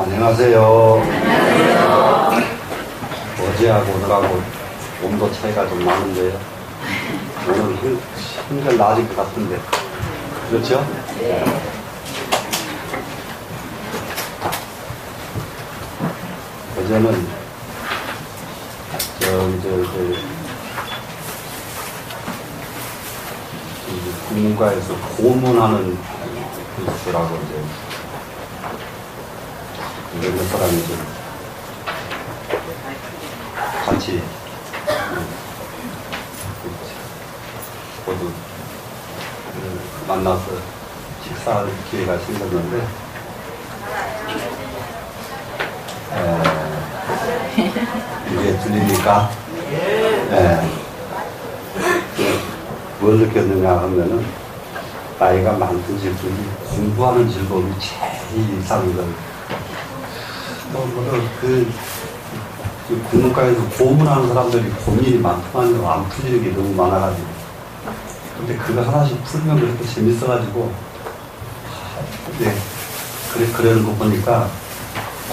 안녕하세요. 어제하고 오늘하고 온도 차이가 좀 나는데요. 오늘 한결 나아질 것 같은데. 그렇죠? 네. 어제는 국문과에서 고문하는 수라고 이제 몇 사람이 좀 같이 모두 만나서 식사할 기회가 생겼는데 이게 들리니까 뭘 느꼈느냐 하면은 나이가 많든 질분이 공부하는 즐거움이 제일 이상이거든. 국문과에서 고문하는 사람들이 고민이 많더만요. 안 풀리는 게 너무 많아가지고. 근데 그거 하나씩 풀면 그렇게 재밌어가지고. 근데 그러는 거 보니까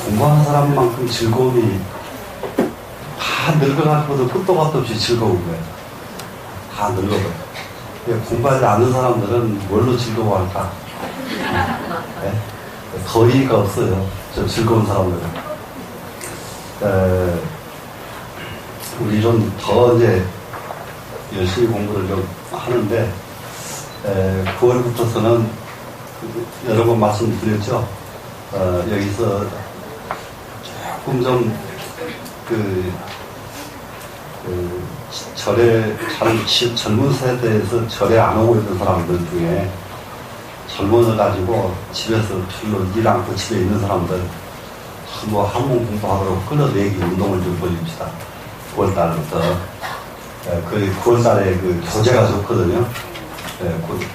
공부하는 사람만큼 즐거움이 다 늙어가지고도 끝도 같도 없이 즐거운 거예요. 다 늙어버려. 공부하지 않는 사람들은 뭘로 즐거워할까? 네? 거의가 없어요. 저 즐거운 사람들은. 우리는 더 이제 열심히 공부를 좀 하는데, 9월부터서는 여러 번 말씀드렸죠. 여기서 조금 좀 절에 젊은 세대에서 절에 안 오고 있는 사람들 중에 젊은을 가지고 집에서 별로 일 않고 집에 있는 사람들 뭐 한문 공부하도록 끌어내기 운동을 좀 벌립시다. 9월달부터. 그 9월달에 그 교재가 좋거든요.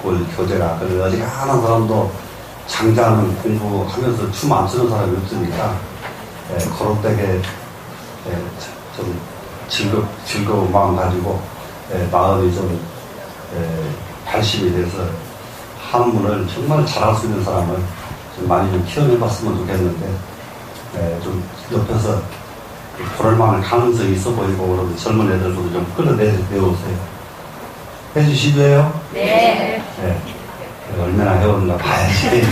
9월 교재가. 그래서 어지간한 사람도 장자는 공부하면서 춤 안 추는 사람이 없으니까 그럴 때에 좀 즐거운 마음 가지고 마음이 좀 발심이 돼서 한문을 정말 잘할 수 있는 사람을 좀 많이 좀 키워내봤으면 좋겠는데 좀 옆에서 그럴만한 가능성이 있어 보이고 그러면 젊은 애들도 좀 끌어내오세요. 해주시죠요? 네. 얼마나 해오는가 봐야지.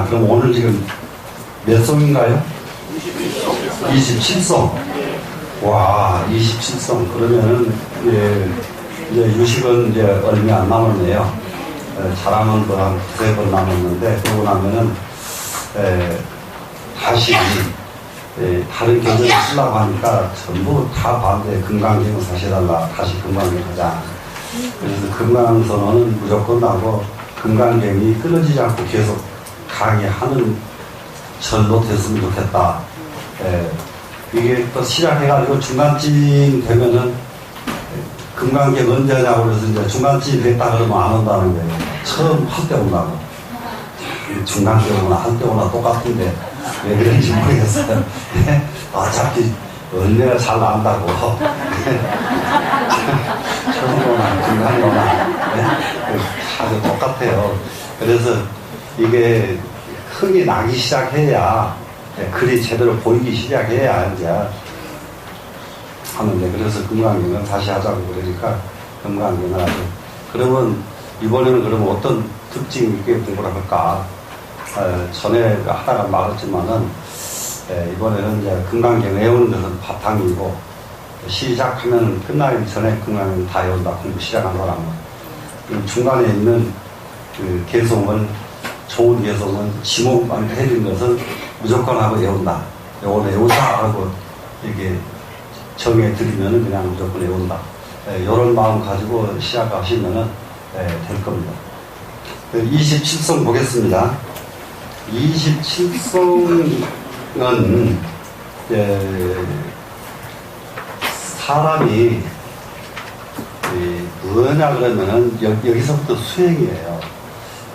그럼 오늘 지금 몇 송인가요? 27송. 와, 27송. 그러면은, 이제 유식은 이제 얼마 안 남았네요. 자랑은 한 두세 번 남았는데, 그러고 나면은, 다시, 다른 교재를 쓰려고 하니까 전부 다 반대, 금강경을 사시달라. 다시 금강경 하자. 그래서 금강선언은 무조건 나고, 금강경이 끊어지지 않고 계속 강의하는 절로 됐으면 좋겠다. 이게 또 시작해가지고 중간쯤 되면은 금강경 언제 하냐고 그래서 이제 중간쯤 됐다 그러면 안 온다는 거예요. 처음 할 때 온다고. 중간쯤 오나 할 때 오나 똑같은데 왜 그런지 모르겠어요. 어차피 언제가 잘 안다고. 처음 오나 중간에 오나 아주 똑같아요. 그래서 이게 흥이 나기 시작해야 글이 제대로 보이기 시작해야 이제 하는데 그래서 금강경을 다시 하자고 그러니까 금강경을 하죠. 그러면 이번에는 그러면 어떤 특징 있게 공부를 할까? 전에 하다가 말았지만은 이번에는 이제 금강경 외우는 것은 바탕이고 시작하면 끝나기 전에 금강경 다 외운다. 공부 시작한 사람은 중간에 있는 그 개성을 좋은 개성은 지목만 해준 것은 무조건 하고 외운다. 요거 외우자 하고 이렇게 정해드리면은 그냥 무조건 외운다. 이런 마음 가지고 시작하시면은 될 겁니다. 27송 보겠습니다. 27송은 사람이 뭐냐 그러면은 여기서부터 수행이에요.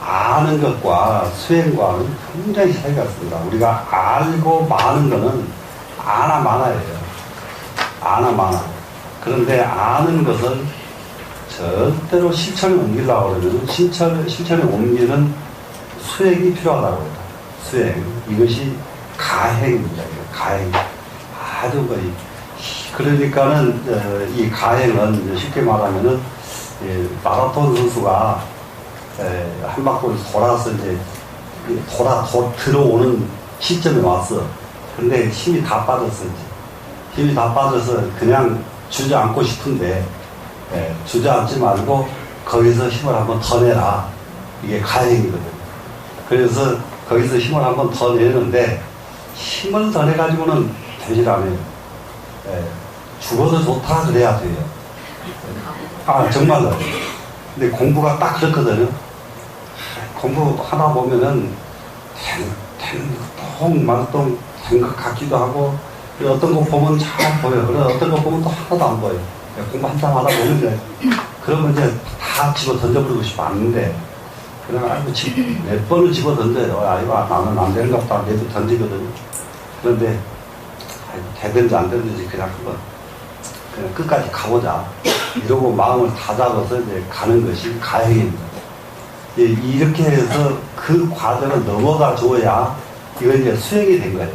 아는 것과 수행과는 굉장히 차이가 있습니다. 우리가 알고 마는 거는 아나 마나예요. 아나 마나. 그런데 아는 것을 절대로 실천에 옮기려고 그러면 실천에 옮기는 수행이 필요하다고 해요. 수행. 이것이 가행입니다. 가행. 아주 거의. 그러니까는, 이 가행은 쉽게 말하면은, 마라톤 선수가 한 바퀴 돌아서 이제 들어오는 시점에 왔어. 근데 힘이 다 빠졌어, 이제. 힘이 다 빠져서 그냥 주저앉고 싶은데, 주저앉지 말고 거기서 힘을 한번 더 내라. 이게 가행이거든. 그래서 거기서 힘을 한번 더 내는데, 힘을 더 내가지고는 되질 않아요. 죽어도 좋다 그래야 돼요. 아, 정말로. 근데 공부가 딱 그렇거든요. 공부 하다 보면은 말똥 된 것 같기도 하고, 어떤 거 보면 잘 보여. 그래, 어떤 거 보면 또 하나도 안 보여. 공부 한참 하다 보면 이제, 그러면 이제 다 집어 던져버리고 싶어 않는데, 그냥 아이고, 몇 번을 집어 던져요. 아이고, 나는 안 되는가 보다. 내도 던지거든요. 그런데, 아이고, 되든지 안 되든지 그냥 끝까지 가보자. 이러고 마음을 다 잡아서 이제 가는 것이 가행입니다. 이렇게 해서 그 과정을 넘어가 줘야 이건 이제 수행이 된 거예요.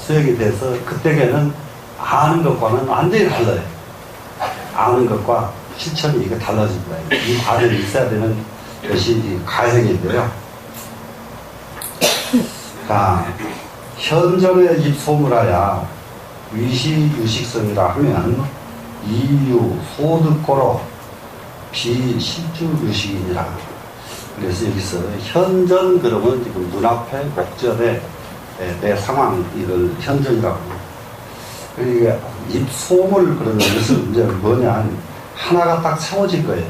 수행이 돼서 그때에는 아는 것과는 완전히 달라요. 아는 것과 실천이 이게 달라집니다. 이 과정이 있어야 되는 것이 가행인데요. 자, 현전의 입소물하야 위시유식성이라 하면 이유 소득고로 비실주유식이니라. 그래서 여기서 현전 그러면 지금 눈앞에 목전에 내 상황 이걸 현전이라고 합니다. 그러니까 입소물 그러는 것은 이제 뭐냐 하나가 딱 세워질 거예요.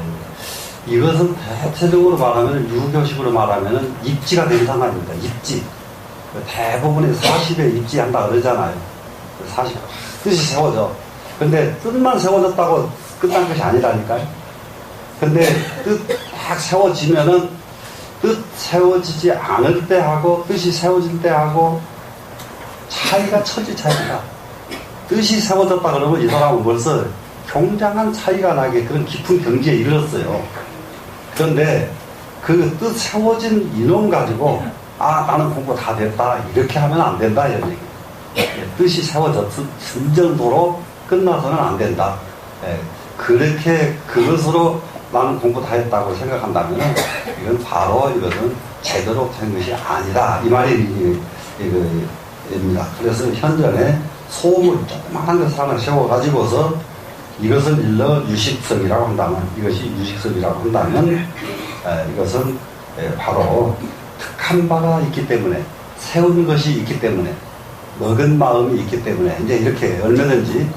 이것은 대체적으로 말하면 유교식으로 말하면 입지가 된 상황입니다. 입지. 대부분의 40에 입지한다 그러잖아요. 40 뜻이 세워져. 근데 뜻만 세워졌다고 끝난 것이 아니라니까요. 근데 뜻 딱 세워지면은 뜻 세워지지 않을 때 하고 뜻이 세워질 때 하고 차이가 천지 차이다. 뜻이 세워졌다 그러면 이 사람은 벌써 굉장한 차이가 나게 그런 깊은 경지에 이르렀어요. 그런데 그 뜻 세워진 이놈 가지고 나는 공부 다 됐다 이렇게 하면 안 된다 이런 얘기. 뜻이 세워졌을 정도로 끝나서는 안 된다. 그렇게 그것으로 나는 공부 다 했다고 생각한다면 이건 바로 이것은 제대로 된 것이 아니다 이 말입니다. 그래서 현전에 소물 조그마한 것을 하나 세워가지고서 이것을 일러 유식성이라고 한다면 이것이 유식성이라고 한다면 이것은 바로 특한 바가 있기 때문에 세운 것이 있기 때문에 먹은 마음이 있기 때문에 이제 이렇게 얼마든지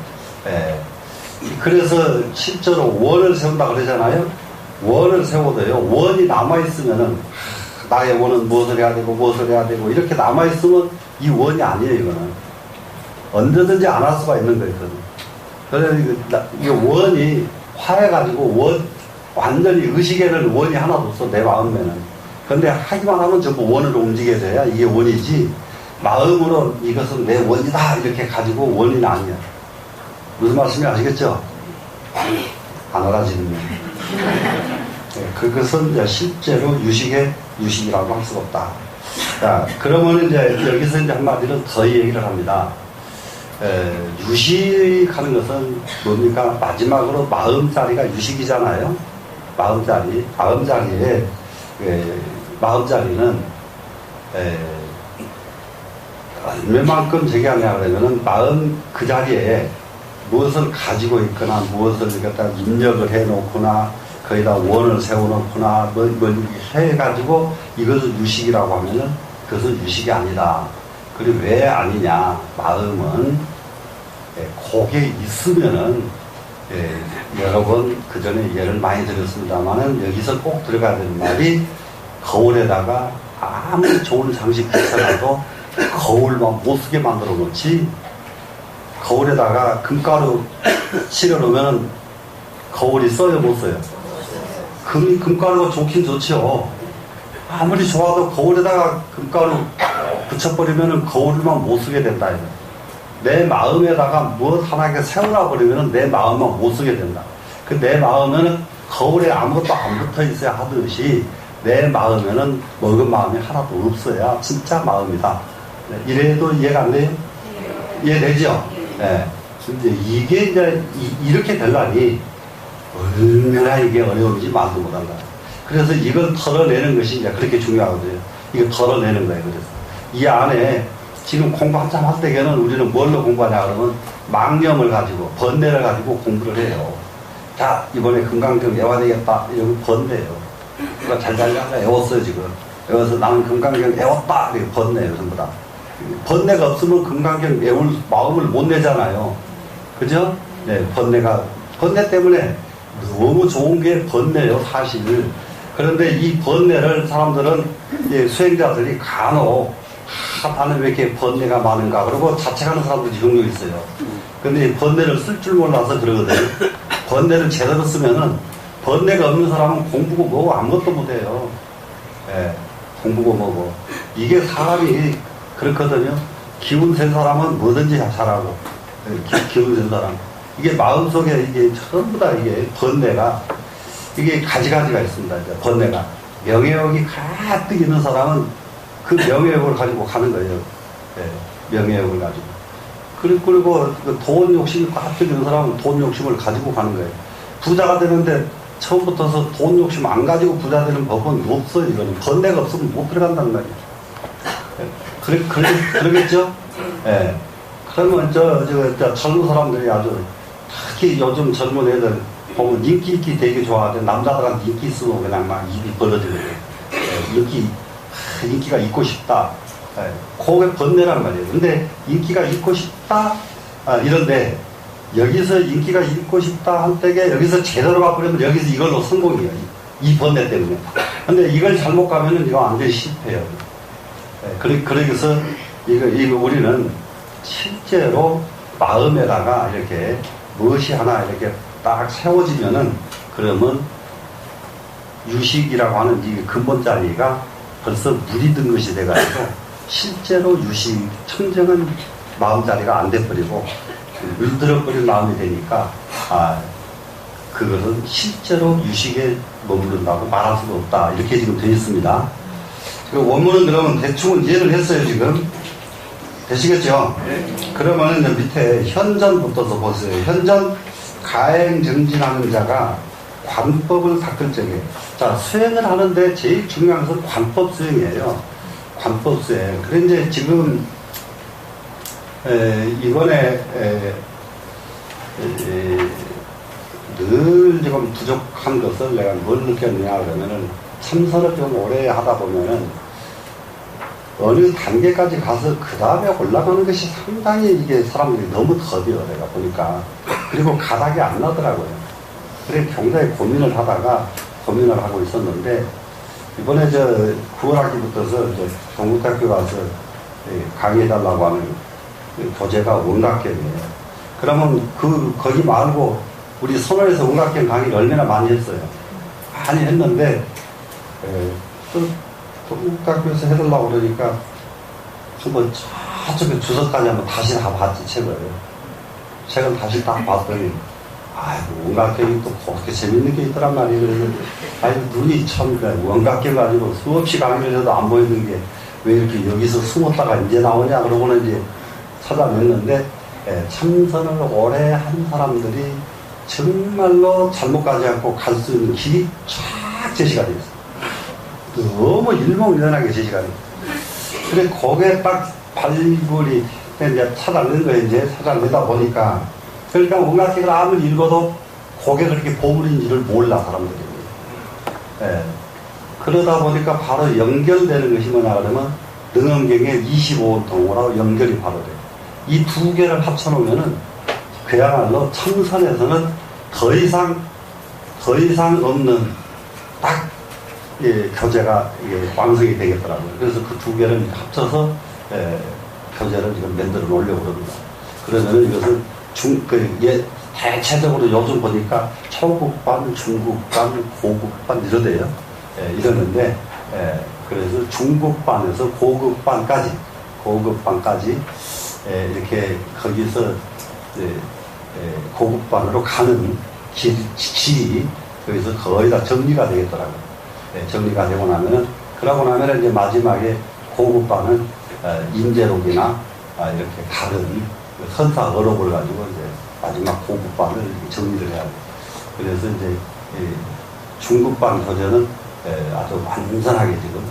그래서 실제로 원을 세운다 그러잖아요. 원을 세워도요. 원이 남아있으면은 나의 원은 무엇을 해야 되고 무엇을 해야 되고 이렇게 남아있으면 이 원이 아니에요. 이거는 언제든지 안 할 수가 있는 거예요. 그래서 이 원이 화해가지고 완전히 의식에는 원이 하나도 없어 내 마음에는. 근데 하기만 하면 전부 원으로 움직여야 돼야 이게 원이지 마음으로 이것은 내 원이다 이렇게 가지고 원인은 아니야. 무슨 말씀이 아시겠죠? 안 알아지는 그것은 이제 실제로 유식이라고 할 수가 없다. 자, 그러면 이제 여기서 이제 한마디로 더 얘기를 합니다. 유식하는 것은 뭡니까? 마지막으로 마음자리가 유식이잖아요. 마음자리는 얼마만큼 제기하냐 그러면은 마음 그 자리에 무엇을 가지고 있거나 무엇을 갖다 입력을 해놓거나 거기다 원을 세워놓거나 뭘 해가지고 이것을 유식이라고 하면은 그것은 유식이 아니다. 그리고 왜 아니냐? 마음은 거기에 있으면은 여러 번 그 전에 예를 많이 드렸습니다만은 여기서 꼭 들어가야 되는 말이 거울에다가 아무리 좋은 장식 붙여놔도 거울만 못 쓰게 만들어 놓지. 거울에다가 금가루 칠해놓으면 거울이 써요, 못 써요? 금가루가 좋긴 좋죠. 아무리 좋아도 거울에다가 금가루 붙여버리면 거울만 못 쓰게 된다. 내 마음에다가 무엇 하나 세워놔버리면 내 마음만 못 쓰게 된다. 그 내 마음에는 거울에 아무것도 안 붙어 있어야 하듯이 내 마음에는 먹은 마음이 하나도 없어야 진짜 마음이다. 이래도 이해가 안 돼요? 이해되죠? 네. 근데 이게 이제 이렇게 되려니 얼마나 이게 어려운지 말도 못한다. 그래서 이걸 털어내는 것이 이제 그렇게 중요하거든요. 이거 털어내는 거예요. 그래서 이 안에 지금 공부 한참 할 때에는 우리는 뭘로 공부하냐 그러면 망념을 가지고 번뇌를 가지고 공부를 해요. 자, 이번에 금강경 외워야 되겠다. 이런 번뇌예요. 그러니까 잘잘 외웠어요, 지금. 외워서 나는 금강경 외웠다. 이렇게 번뇌예요, 전부 다. 번뇌가 없으면 금강경 외울 마음을 못 내잖아요. 그죠? 네, 번뇌 때문에 너무 좋은 게 번뇌예요, 사실. 그런데 이 번뇌를 사람들은, 수행자들이 간혹, 나는 왜 이렇게 번뇌가 많은가. 그러고 자책하는 사람들이 종종 있어요. 근데 이 번뇌를 쓸 줄 몰라서 그러거든요. 번뇌를 제대로 쓰면은, 번뇌가 없는 사람은 공부고 뭐고 아무것도 못해요. 예, 공부고 뭐고. 이게 사람이 그렇거든요. 기운 센 사람은 뭐든지 잘하고, 기운 센 사람. 이게 마음속에 이게 전부 다 이게 번뇌가, 이게 가지가지가 있습니다. 이제 번뇌가. 명예욕이 가득 있는 사람은 그 명예욕을 가지고 가는 거예요. 예, 명예욕을 가지고. 그리고 돈 욕심이 가득 있는 사람은 돈 욕심을 가지고 가는 거예요. 부자가 되는데 처음부터서 돈 욕심 안 가지고 부자 되는 법은 없어요. 이거는 번뇌가 없으면 못 들어간다는 말이에요. 그러겠죠? 예. 그러면 젊은 사람들이 아주 특히 요즘 젊은 애들 보면 인기 되게 좋아하는데 남자들한테 인기 있으면 그냥 막 입이 벌어지거든요. 예, 인기가 있고 싶다. 예, 그게 번뇌란 말이에요. 근데 인기가 있고 싶다. 이런데 여기서 인기가 있고 싶다 할 때에 여기서 제대로 가버리면 여기서 이걸로 성공이에요. 이 번뇌 때문에. 근데 이걸 잘못 가면은 이거 완전히 실패해요. 예, 그래서 이거 우리는 실제로 마음에다가 이렇게 무엇이 하나 이렇게 딱 세워지면은 그러면 유식이라고 하는 이 근본 자리가 벌써 물이 든 것이 돼가지고 실제로 유식, 청정한 마음 자리가 안 돼버리고 물들어버린 마음이 되니까 그것은 실제로 유식에 머무른다고 말할 수가 없다. 이렇게 지금 되어 있습니다. 원문은 그러면 대충은 이해를 했어요, 지금. 되시겠죠? 네. 그러면은 밑에 현전부터서 보세요. 현전, 가행정진하는 자가 관법을 닦을 적에. 자, 수행을 하는데 제일 중요한 것은 관법 수행이에요. 관법 수행. 그래, 이제 지금, 이번에, 늘 지금 부족한 것을 내가 뭘 느꼈느냐 그러면은 참선을 좀 오래 하다 보면은 어느 단계까지 가서 그 다음에 올라가는 것이 상당히 이게 사람들이 너무 더뎌요, 내가 보니까. 그리고 가닥이 안 나더라고요. 그래 굉장히 고민을 하고 있었는데, 이번에 9월 학기부터서 동국대학교 가서 강의해달라고 하는 교재가 원각경이에요. 그러면 거기 말고 우리 선호에서 원각경 강의를 얼마나 많이 했어요. 많이 했는데, 또 동국대학교에서 해달라고 그러니까 한번 저쪽에 주석까지 한번 다시 다 봤지, 책을 다시 딱 봤더니 아이고 원각경이 또 그렇게 재밌는 게 있더란 말이에요. 그래서 아이고 눈이 참 원각경 가지고 수없이 강의를 해도 안 보이는 게 왜 이렇게 여기서 숨었다가 이제 나오냐 그러고는 이제 찾아냈는데, 참선을 오래 한 사람들이 정말로 잘못 가지 않고 갈 수 있는 길이 쫙 제시가 되어 있어요. 너무 일목요연하게 제시가 돼요. 그래, 거기에 딱 발굴이 이제 찾아낸 거예요. 이제 찾아내다 보니까. 그러니까 원각경을 아무리 읽어도 거기에 그렇게 보물인지를 몰라, 사람들이. 예. 그러다 보니까 바로 연결되는 것이 뭐냐 그러면 능엄경의 25원 동호라고 연결이 바로 돼요. 이 두 개를 합쳐놓으면은 그야말로 참선에서는 더 이상 없는 딱 교재가 완성이 되겠더라고요. 그래서 그 두 개를 합쳐서 교재를 지금 만들어 놓으려고 합니다. 그러면은 이것은 대체적으로 요즘 보니까 초급반, 중급반, 고급반 이러대요. 이러는데, 그래서 중급반에서 고급반까지 이렇게 거기서 고급반으로 가는 길이 여기서 거의 다 정리가 되겠더라고요. 정리가 되고 나면은, 그러고 나면은 이제 마지막에 고급반은 인재록이나 이렇게 다른 선사 어록을 가지고 이제 마지막 고급반을 정리를 해야 돼요. 그래서 이제 중급반 소재는 아주 완전하게 지금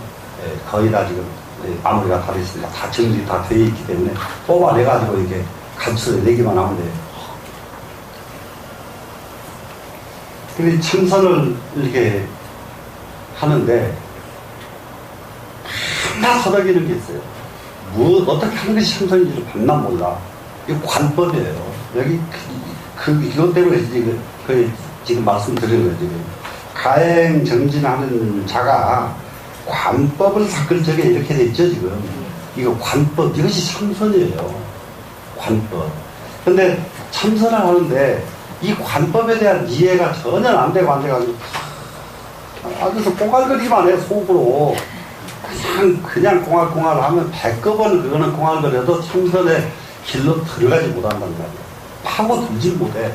거의 다 지금 마무리가 다 됐습니다. 다 정리 다 되어 있기 때문에 뽑아내가지고 이렇게 감춰내기만 하면 돼요. 근데 참선을 이렇게 하는데 하나 서덕이는 게 있어요. 어떻게 하는 것이 참선인지를 밤낮 몰라. 이거 관법이에요. 여기 이것 때문에 지금 말씀드리는 거예요. 지금 가행 정진하는 자가 관법을 사끌적에 이렇게 돼 있죠. 지금 이거 관법, 이것이 참선이에요. 관법. 근데 참선을 하는데 이 관법에 대한 이해가 전혀 안 돼가지고 아주 꽁알거리기만 해요. 속으로 그냥 꽁알꽁알 하면 100번 그거는 꽁알거려도 참선의 길로 들어가지 못한다는 말이에요. 파고들지 못해.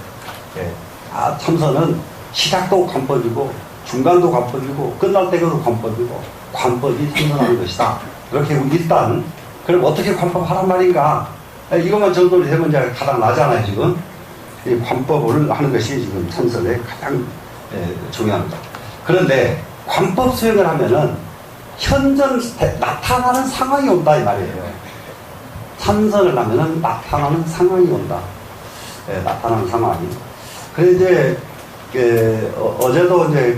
참선은 시작도 관법이고 중간도 관법이고 끝날 때도 관법이고 관법이 참선하는 것이다. 그렇게 일단 그럼 어떻게 관법하란 말인가? 이것만 정도로 되면 이제 가장 나잖아요. 지금 이 관법을 하는 것이 지금 참선의 가장 중요합니다. 그런데 관법 수행을 하면은 현전 나타나는 상황이 온다 이 말이에요. 참선을 하면은 나타나는 상황이 온다. 나타나는 상황이. 그래 이제 어제도 이제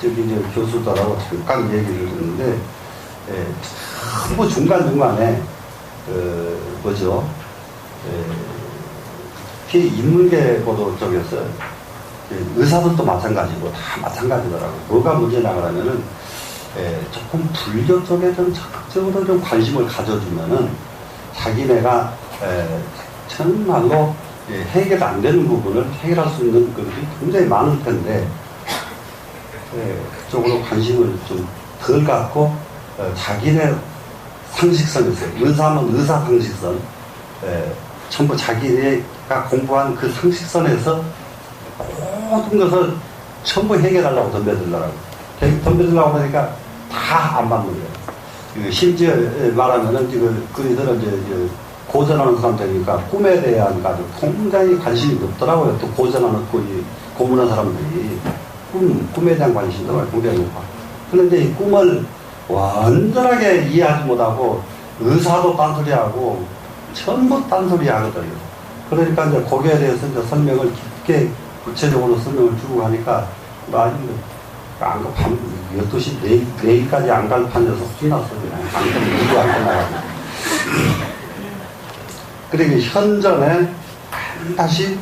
이제 교수들하고 잠깐 얘기를 했는데 전부 중간중간에 뭐죠? 특히 인문계 보도 쪽에서 의사들도 마찬가지고 다 마찬가지더라고요. 뭐가 문제냐 그러면은 조금 불교 쪽에 좀 적극적으로 좀 관심을 가져주면은 자기네가 정말로 해결 안 되는 부분을 해결할 수 있는 것이 굉장히 많을 텐데 그쪽으로 관심을 좀 덜 갖고 자기네 상식선에서 의사하면 의사 상식선 전부 자기네가 공부한 그 상식선에서 모든 것을 전부 해결하려고 덤벼들더라고요. 덤벼들려고 그러니까 다 안 맞는 거예요. 심지어 말하면은 그들은 이제 고전하는 사람들이니까 꿈에 대한 가지고 굉장히 관심이 높더라고요. 또 고전하는 고문한 사람들이 꿈에 대한 관심도 굉장히 높아. 그런데 이 꿈을 완전하게 이해하지 못하고 의사도 딴소리하고 전부 딴소리 하거든요. 그러니까 이제 거기에 대해서 이제 설명을 깊게 구체적으로 설명을 주고 가니까 밤 12시 내일까지 안 갈 판에서 혼났어. 그냥 안 가면 누구 안 끝나가지고. 그리고 현전에 다시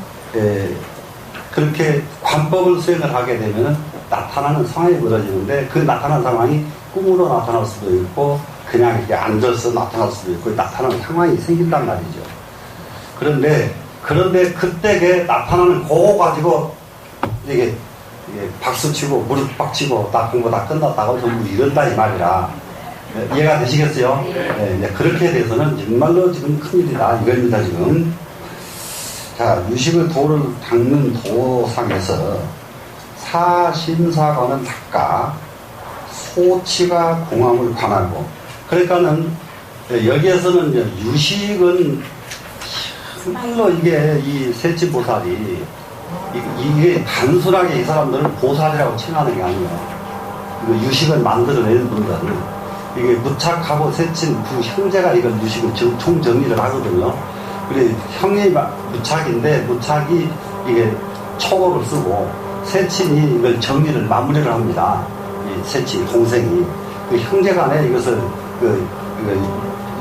그렇게 관법을 수행을 하게 되면 나타나는 상황이 벌어지는데 그 나타나는 상황이 꿈으로 나타날 수도 있고 그냥 이렇게 앉아서 나타날 수도 있고 나타나는 상황이 생긴단 말이죠. 그런데 그때 나타나는 그거 가지고 이게 박수치고 무릎 빡치고 다 공부 다 끝났다고 전부 이런다 이 말이라 이해가 되시겠어요? 네, 그렇게 돼서는 정말로 지금 큰일이다 이겁니다 지금. 자, 유식의 도를 닦는 도상에서 사심사관은 닦아 소치가 공함을 관하고 그러니까는 여기에서는 이제 유식은 정말로 이게 이 세치보살이 이게 단순하게 이 사람들을 보살이라고 칭하는 게 아니에요. 유식을 만들어내는 분들은 이게 무착하고 세친 두 형제가 이걸 유식을 총정리를 하거든요. 그래 형이 무착인데 무착이 이게 초고를 쓰고 세친이 이걸 정리를 마무리를 합니다. 이 세친 동생이 그 형제간에 이것을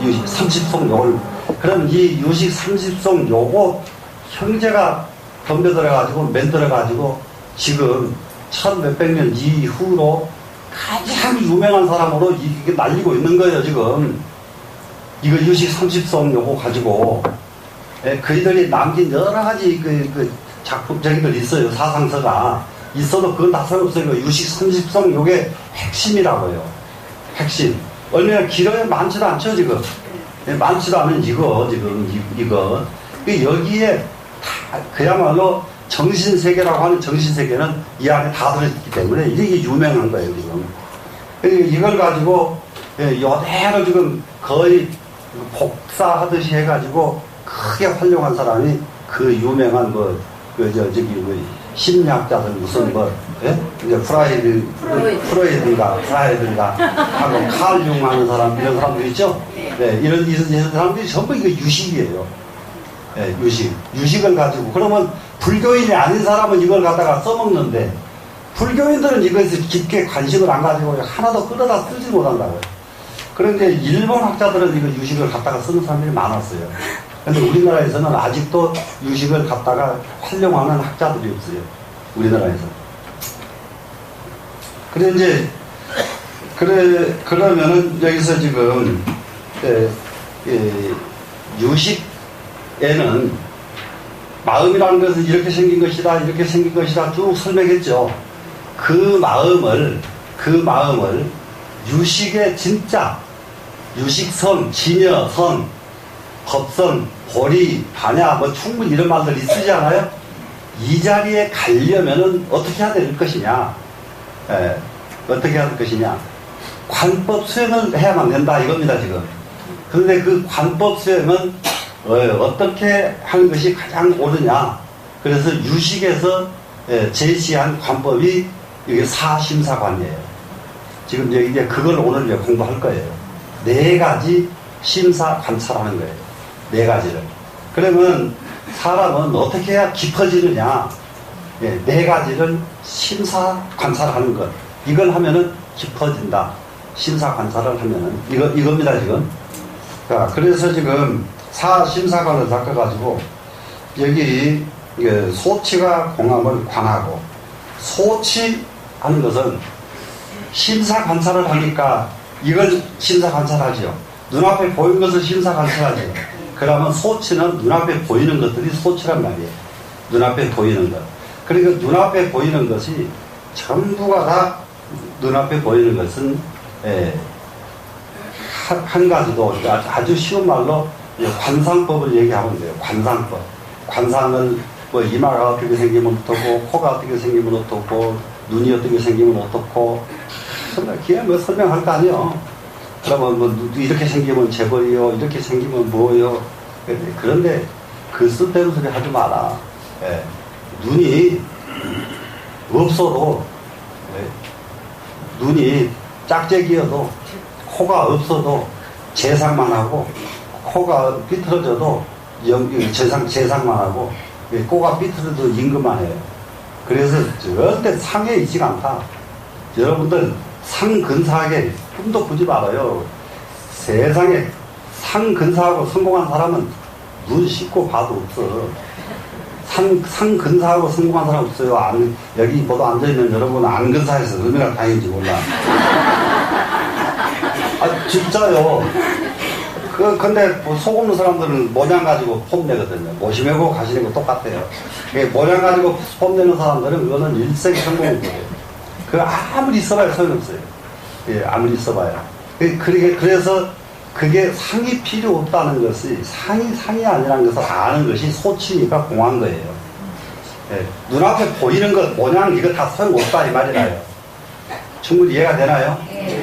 유식 30송 요걸 그럼 이 유식 30송 요거 형제가 덤벼들어가지고 만들어가지고 지금 1600몇 년 이후로 가장 유명한 사람으로 이게 날리고 있는 거예요 지금. 이거 유식 30송 요거 가지고 그이들이 남긴 여러 가지 그 작품적인들 있어요. 사상서가 있어도 그건 다 소용없어요. 유식 30송 요게 핵심이라고요. 핵심. 얼마나 길어요? 많지도 않죠 지금. 많지도 않은 이거 지금 이거 여기에 다 그야말로 정신세계라고 하는 정신세계는 이 안에 다 들어있기 때문에 이게 유명한 거예요 지금. 이걸 가지고 여대로 지금 거의 복사하듯이 해가지고 크게 활용한 사람이 그 유명한 심리학자들 무슨 이제 프로이드인가 하고 칼 융 하는 사람, 이런 사람들 있죠? 네, 이런 사람들이 전부 이거 유식이에요. 네, 유식을 가지고. 그러면 불교인이 아닌 사람은 이걸 갖다가 써먹는데, 불교인들은 이것에 깊게 관심을 안 가지고 하나도 끌어다 쓰지 못한다고요. 그런데 일본 학자들은 이거 유식을 갖다가 쓰는 사람들이 많았어요. 근데 우리나라에서는 아직도 유식을 갖다가 활용하는 학자들이 없어요. 우리나라에서. 그러면은 여기서 지금, 유식에는 마음이라는 것은 이렇게 생긴 것이다, 이렇게 생긴 것이다 쭉 설명했죠. 그 마음을 유식의 진짜, 유식선, 진여선, 법선, 보리, 반야, 충분히 이런 말들이 쓰지 않아요? 이 자리에 가려면은 어떻게 해야 될 것이냐? 어떻게 해야 될 것이냐? 관법 수행을 해야만 된다, 이겁니다, 지금. 그런데 그 관법 수행은 어떻게 하는 것이 가장 옳으냐? 그래서 유식에서 제시한 관법이 이게 사심사관이에요. 지금 이제 그걸 오늘 이제 공부할 거예요. 4가지 심사 관찰하는 거예요. 4가지를. 그러면 사람은 어떻게 해야 깊어지느냐? 4가지를 심사 관찰하는 것. 이걸 하면은 깊어진다. 심사 관찰을 하면은 이겁니다, 지금. 자, 그래서 지금 사심사관을 닦아가지고 여기 소치가 공함을 관하고, 소치하는 것은 심사 관찰을 하니까 이걸 심사 관찰하죠. 눈앞에 보이는 것을 심사 관찰하죠. 그러면 소치는 눈앞에 보이는 것들이 소치란 말이에요. 눈앞에 보이는 것. 그러니까 눈앞에 보이는 것이 전부가 다 눈앞에 보이는 것은 한 가지도 아주 쉬운 말로 관상법을 얘기하면 돼요. 관상법. 관상을 이마가 어떻게 생기면 어떻고, 코가 어떻게 생기면 어떻고, 눈이 어떻게 생기면 어떻고, 그냥 설명할 거 아니에요. 그러면 이렇게 생기면 재벌이요, 이렇게 생기면 뭐요. 그런데 그 쓸데없는 소리 하지 마라. 눈이 없어도, 눈이 짝짝이어도, 코가 없어도 재상만 하고, 코가 삐뚤어져도 재상만 하고, 코가 삐뚤어져도 임금만 해요. 그래서 절대 상에 있지가 않다. 여러분들 상 근사하게 꿈도 꾸지 말아요. 세상에 상 근사하고 성공한 사람은 눈 씻고 봐도 없어. 상 근사하고 성공한 사람 없어요. 여기 모두 앉아있는 여러분 안 근사해서 얼마나 다행인지 몰라. 진짜요. 근데 속 없는 사람들은 모양 가지고 폼내거든요. 모시 메고 가시는 거 똑같아요. 모양 가지고 폼내는 사람들은 그거는 일생 성공인 거예요. 아무리 있어봐야 소용없어요. 아무리 있어봐야. 그래서 그게 상이 필요 없다는 것이, 상이 아니라는 것을 아는 것이 소치니까 공한 거예요. 눈앞에 보이는 것, 모양, 이거 다 소용없다, 이 말이라요. 충분히 이해가 되나요?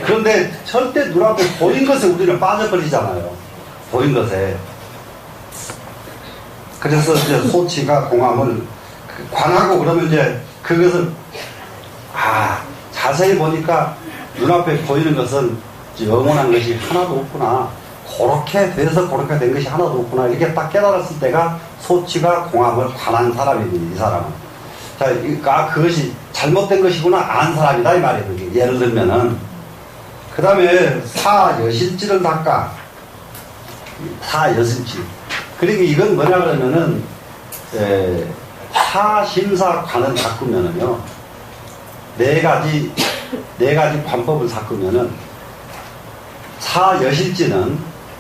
그런데 절대 눈앞에 보인 것에 우리는 빠져버리잖아요. 보인 것에. 그래서 이제 소치가 공함을 관하고, 그러면 이제 그것을 자세히 보니까 눈앞에 보이는 것은 영원한 것이 하나도 없구나. 그렇게 돼서 그렇게 된 것이 하나도 없구나. 이렇게 딱 깨달았을 때가 소치가 공함을 관한 사람입니다. 이 사람은. 자, 그것이 잘못된 것이구나 안 사람이다 이 말이에요. 예를 들면은 그 다음에 사여실지를 닦아. 사여실지. 그러니까 이건 뭐냐 그러면은 사심사관을 닦으면은요, 네 가지 관법을 닦으면은, 사여실지는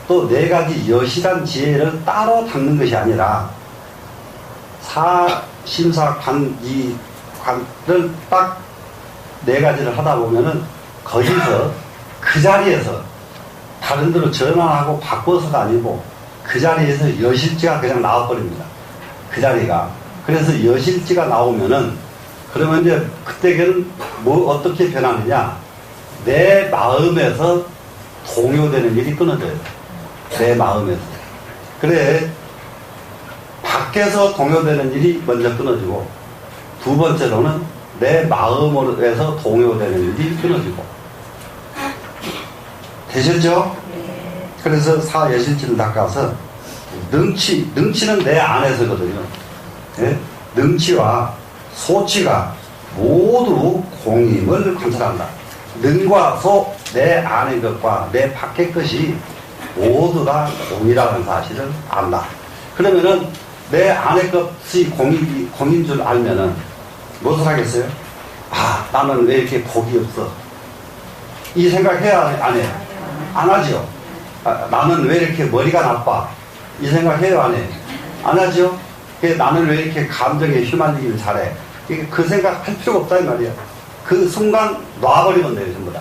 또 4가지 여실한 지혜를 따로 닦는 것이 아니라 사심사관 이 관을 딱 4가지를 하다 보면은 거기서 그 자리에서 다른 데로 전환하고 바꿔서가 아니고 그 자리에서 여실지가 그냥 나와버립니다. 그 자리가. 그래서 여실지가 나오면은 그러면 이제 그때는 뭐 어떻게 변하느냐? 내 마음에서 동요되는 일이 끊어져요. 내 마음에서. 그래, 밖에서 동요되는 일이 먼저 끊어지고, 두 번째로는 내 마음에서 동요되는 일이 끊어지고. 되셨죠? 그래서 사여실지를 닦아서, 능치는 내 안에서거든요. 예? 능치와 소치가 모두 공임을 관찰한다. 능과 소, 내 안의 것과 내 밖의 것이 모두 다 공이라는 사실을 안다. 그러면은 내 안의 것이 공인 줄 알면은 무엇을 하겠어요? 아, 나는 왜 이렇게 복이 없어? 이 생각해야 안 해요? 안 하죠? 아, 나는 왜 이렇게 머리가 나빠? 이 생각해요? 안 해요? 안 하죠? 나는 왜 이렇게 감정에 휘말리기를 잘해? 그 생각 할 필요가 없다 이 말이야. 그 순간 놔버리면 돼요, 전부 다.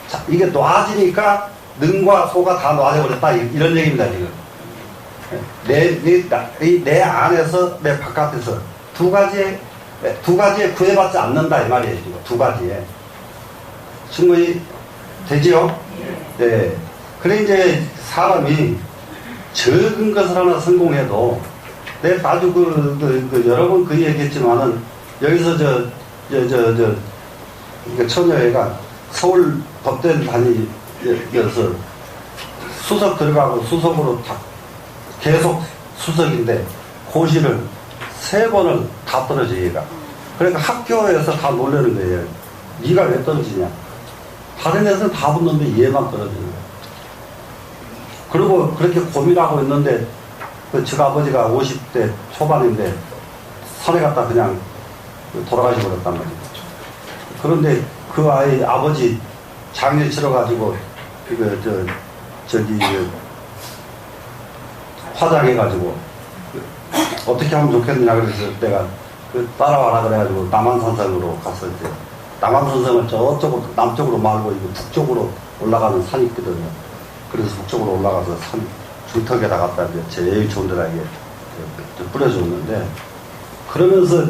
자, 이게 놔지니까 능과 소가 다 놔져버렸다, 이런 얘기입니다, 지금. 내 안에서, 내 바깥에서 두 가지에 구애받지 않는다, 이 말이에요, 지금. 두 가지에. 충분히 되지요? 네. 그래, 이제 사람이 적은 것을 하나 성공해도, 내가 아주 여러 번 그 얘기했지만은, 여기서 처녀애가 서울 법대를 다니면서 수석 들어가고 수석으로 다 계속 수석인데 고시를 3번을 다 떨어져 얘가. 그러니까 학교에서 다 놀라는 거예요. 네가 왜 떨어지냐. 다른 애들은 다 붙는데 얘만 떨어지는 거예요. 그리고 그렇게 고민하고 있는데 저 아버지가 50대 초반인데 산에 갔다 그냥 돌아가시 버렸단 말이에요. 그런데 그 아이 아버지 장례 치러가지고 화장해가지고 어떻게 하면 좋겠느냐 그래서 내가 따라와라 그래가지고 남한산성으로 갔을 때 남한산성을 저쪽으로 남쪽으로 말고 이거 북쪽으로 올라가는 산이 있거든요. 그래서 북쪽으로 올라가서 산 중턱에다 갖다 제일 좋은 데다 이게 뿌려줬는데 그러면서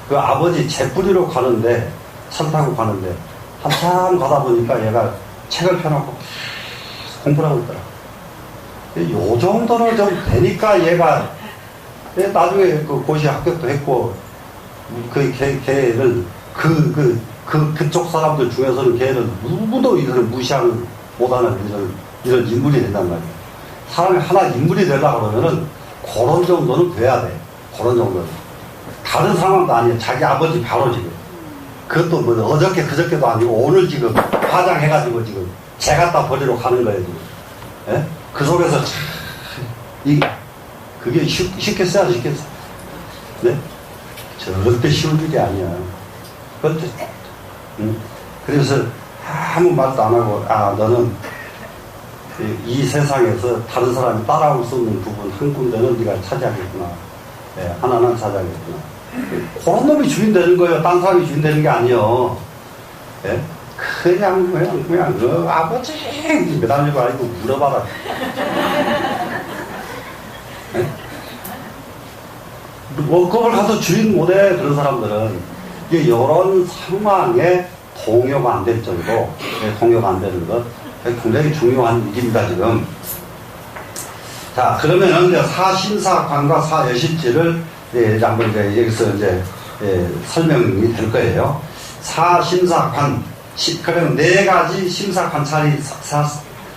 그 아버지 재뿌리로 가는데 차 타고 가는데 한참 가다 보니까 얘가 책을 펴놓고 공부를 하고 있더라. 요 정도는 좀 되니까 얘가 나중에 그 고시 합격도 했고 걔를 그쪽 사람들 중에서는 걔를 누구도 이걸 무시하는 못하는 이런 인물이 된단 말이에요. 사람이 하나 인물이 되려고 그러면은 그런 정도는 돼야 돼. 그런 정도는. 다른 상황도 아니에요. 자기 아버지 바로 지금. 그것도 뭐 어저께 그저께도 아니고 오늘 지금 화장해가지고 지금 재 갖다 버리러 가는 거예요 지금. 예? 그 속에서 그게 쉽겠어요? 쉽겠어? 네? 절대 쉬운 일이 아니야. 그것도, 그래서 아무 말도 안 하고 너는 이 세상에서 다른 사람이 따라올 수 없는 부분 한 군데는 네가 차지하겠구나. 네, 하나는 차지하겠구나. 그런 놈이 주인 되는 거예요. 딴 사람이 주인 되는 게 아니에요. 네? 그냥 아버지 매달리고 아니고 물어봐라. 네? 월급을 가서 주인 못해. 그런 사람들은 이런 상황에 동요가 안 될 정도, 동요가 안 되는 것 굉장히 중요한 일입니다 지금. 자, 그러면은 이제 사심사관과 사여실지를 한번 이제 여기서 이제 설명이 될 거예요. 사심사관, 그러면 4가지 심사관찰이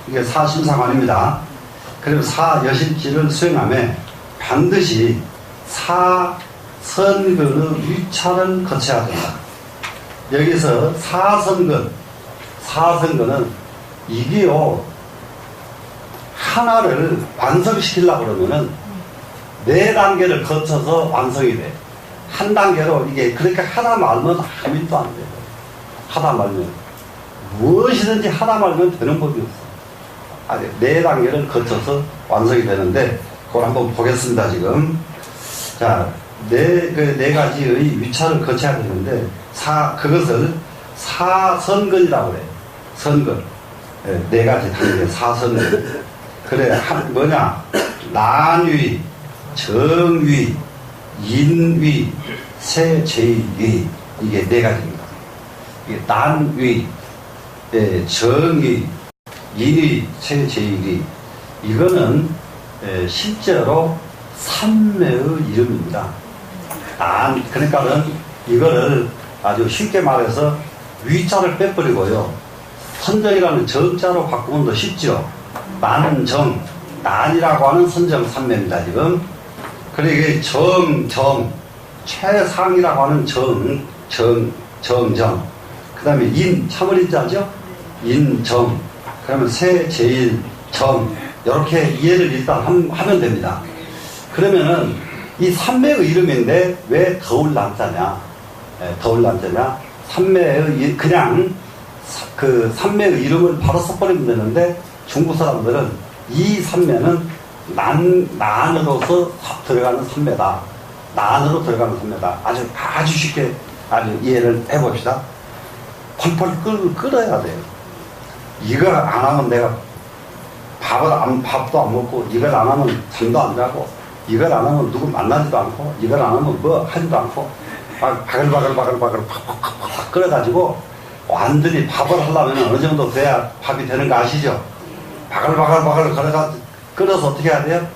이게 사심사관입니다. 그리고 사여실지를 수행하며 반드시 사선근의 위찰을 거쳐야 된다. 여기서 사선근은 이게요, 하나를 완성시키려고 그러면은 4단계를 거쳐서 완성이 돼. 한 단계로 이게 그렇게 하다 말면 아무 일도 안 돼요. 하다 말면. 무엇이든지 하다 말면 되는 법이 없어. 4단계를 거쳐서 완성이 되는데, 그걸 한번 보겠습니다, 지금. 자, 네 가지의 위찰을 거쳐야 되는데, 그것을 사선근이라고 그래요. 선근. 4가지 단계, 사선근. 그래, 뭐냐? 난위, 정위, 인위, 세제위. 이게 4가지입니다. 난위, 정위, 인위, 최제일위, 이거는 실제로 삼매의 이름입니다. 그러니까는 이거를 아주 쉽게 말해서 위자를 빼버리고요. 선정이라는 정자로 바꾸면 더 쉽죠. 난정, 난이라고 하는 선정 삼매입니다, 지금. 그리고 정, 최상이라고 하는 정정. 그 다음에 참을인자죠? 인정. 그러면 세제일, 정. 이렇게 이해를 일단 하면 됩니다. 그러면은 이 삼매의 이름인데 왜 더울남자냐? 더울남자냐? 그냥 그 삼매의 이름을 바로 써버리면 되는데 중국 사람들은 이 삼매는 난으로서 들어가는 삼매다. 난으로 들어가는 삼매다. 아주 쉽게 이해를 해봅시다. 펄펄 끓어야 돼요. 이걸 안 하면 내가 밥도 안 먹고, 이걸 안 하면 잠도 안 자고, 이걸 안 하면 누구 만나지도 않고, 이걸 안 하면 뭐 하지도 않고, 바글바글 팍팍 끓여가지고 완전히 밥을 하려면 어느 정도 돼야 밥이 되는 거 아시죠? 바글바글 끓여서 어떻게 해야 돼요?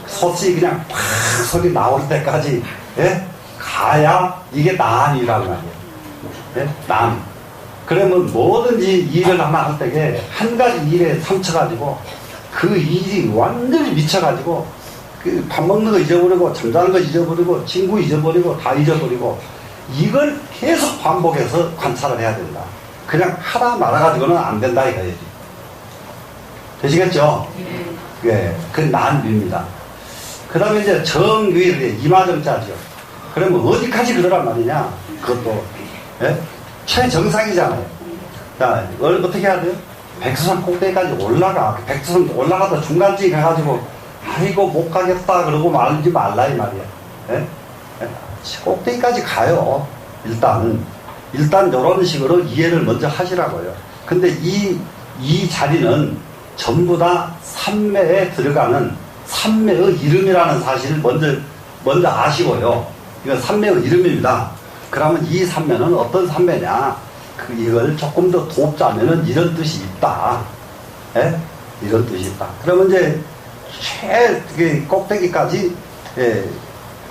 솥이 그냥 팍 소리 나올 때까지 가야 이게 난이라는 말이에요. 난. 그러면 뭐든지 일을 하나 할 때에 한 가지 일에 삼쳐가지고 그 일이 완전히 미쳐가지고 그 밥 먹는 거 잊어버리고 잠자는 거 잊어버리고 친구 잊어버리고 다 잊어버리고 이걸 계속 반복해서 관찰을 해야 된다. 그냥 하다 말아가지고는 안 된다 이거지. 되시겠죠? 예, 그 난위입니다. 그 다음에 이제 정위, 이마정자죠. 그러면 어디까지 그러란 말이냐? 그것도 최정상이잖아요. 자, 어떻게 해야 돼요? 백두산 꼭대기까지 올라가. 백두산 올라가다 중간쯤에 가가지고 아이고 못 가겠다 그러고 말지 말라 이 말이야. 꼭대기까지 가요. 일단 이런 식으로 이해를 먼저 하시라고요. 근데 이 자리는 전부 다 삼매에 들어가는 삼매의 이름이라는 사실을 먼저 아시고요. 이건 삼매의 이름입니다. 그러면 이 삼매는 어떤 삼매냐? 이걸 조금 더 돕자면은 이런 뜻이 있다. 이런 뜻이 있다. 그러면 이제 꼭대기까지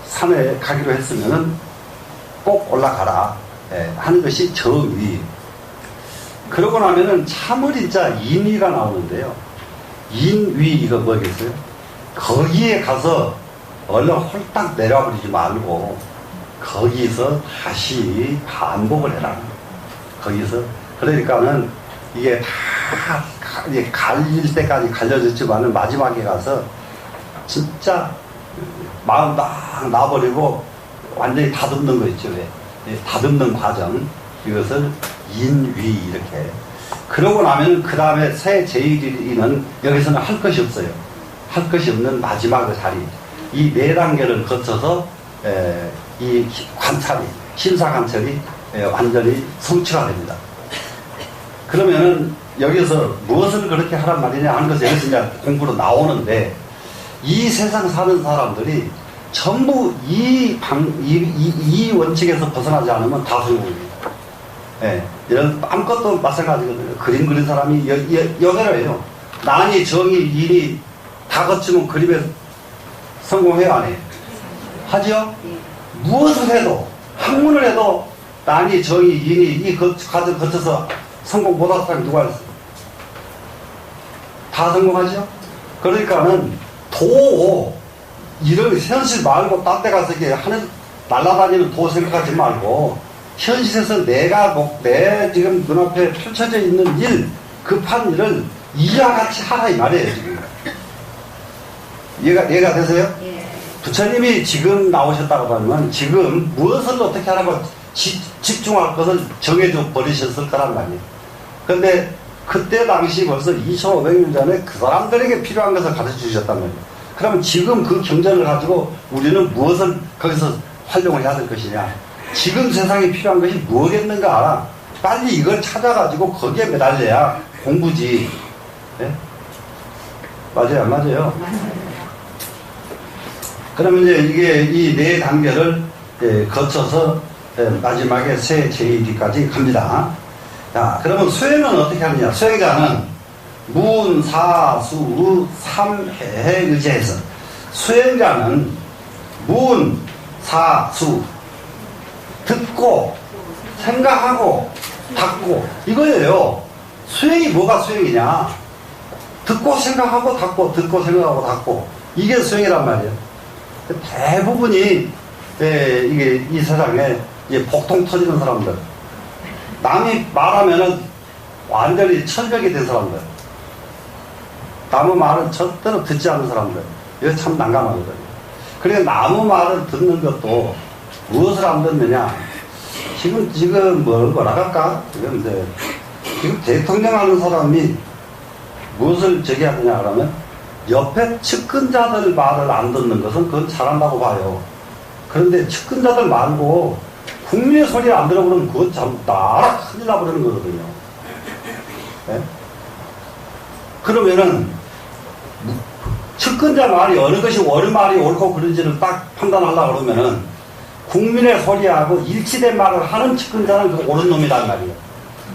산에 가기로 했으면은 꼭 올라가라 하는 것이 정위. 그러고 나면은 참을인자 인위가 나오는데요. 인위 이거 뭐겠어요? 거기에 가서 얼른 홀딱 내려버리지 말고 거기서 다시 반복을 해라. 거기서. 그러니까는 이게 다 갈릴 때까지 갈려졌지만은 마지막에 가서 진짜 마음 딱 놔버리고 완전히 다듬는 거 있죠. 다듬는 과정. 이것을 인위 이렇게. 그러고 나면 그 다음에 새 제일위는 여기서는 할 것이 없어요. 할 것이 없는 마지막 자리. 이 네 단계를 거쳐서 이 관찰이, 심사 관찰이 완전히 성취가 됩니다. 그러면은 여기서 무엇을 그렇게 하란 말이냐 하는 것이 여기서 이제 공부로 나오는데 이 세상 사는 사람들이 전부 이 원칙에서 벗어나지 않으면 다 성공입니다. 이런 아무것도 마찬가지거든요. 그림 그린 사람이 여기로요. 난이, 정이, 인이 다 거치면 그림에 성공해요, 안 해요? 하죠? 무엇을 해도, 학문을 해도 난이, 정이, 인이 이 과정 거쳐서 성공 못한 사람이 누가 있어요? 다 성공하죠? 그러니까는 이런 현실 말고 딴 데 가서 이렇게 날아다니는 도 생각하지 말고 현실에서 내 지금 눈앞에 펼쳐져 있는 일, 급한 일을 이와 같이 하라 이 말이에요, 지금. 이해가 되세요? 예. 부처님이 지금 나오셨다고 하면 지금 무엇을 어떻게 하라고 집중할 것을 정해줘 버리셨을 거란 말이에요. 근데 그때 당시 벌써 2500년 전에 그 사람들에게 필요한 것을 가르쳐 주셨단 말이에요. 그러면 지금 그 경전을 가지고 우리는 무엇을 거기서 활용을 해야 될 것이냐. 지금 세상에 필요한 것이 무엇겠는가. 빨리 이걸 찾아가지고 거기에 매달려야 공부지. 네? 맞아요, 안 맞아요? 그러면 이제 이게 이 네 단계를 거쳐서 마지막에 새 제1위까지 갑니다. 자, 그러면 수행은 어떻게 하느냐? 수행자는 문, 사, 수, 삼해에 의지해서 수행자는 문, 사, 수 듣고 생각하고 닫고 이거예요. 수행이 뭐가 수행이냐? 듣고 생각하고 닫고 듣고 생각하고 닫고 이게 수행이란 말이에요. 대부분이 이게 이 세상에 이제 복통 터지는 사람들, 남이 말하면은 완전히 철벽이 된 사람들, 남의 말은 절대로 듣지 않는 사람들, 이거 참 난감하거든요. 그러니까 남의 말을 듣는 것도 무엇을 안 듣느냐? 지금 뭐라 할까? 지금 대통령 하는 사람이 무엇을 저기 하느냐 그러면 옆에 측근자들 말을 안 듣는 것은 그건 잘한다고 봐요. 그런데 측근자들 말고 국민의 소리를 안 들어보면 그건 참 나라 큰일 나버리는 거거든요. 네? 그러면은 측근자 말이 어느 것이 어느 말이 옳고 그른지를 딱 판단하려고 그러면은 국민의 소리하고 일치된 말을 하는 측근자는 그 옳은 놈이란 말이에요.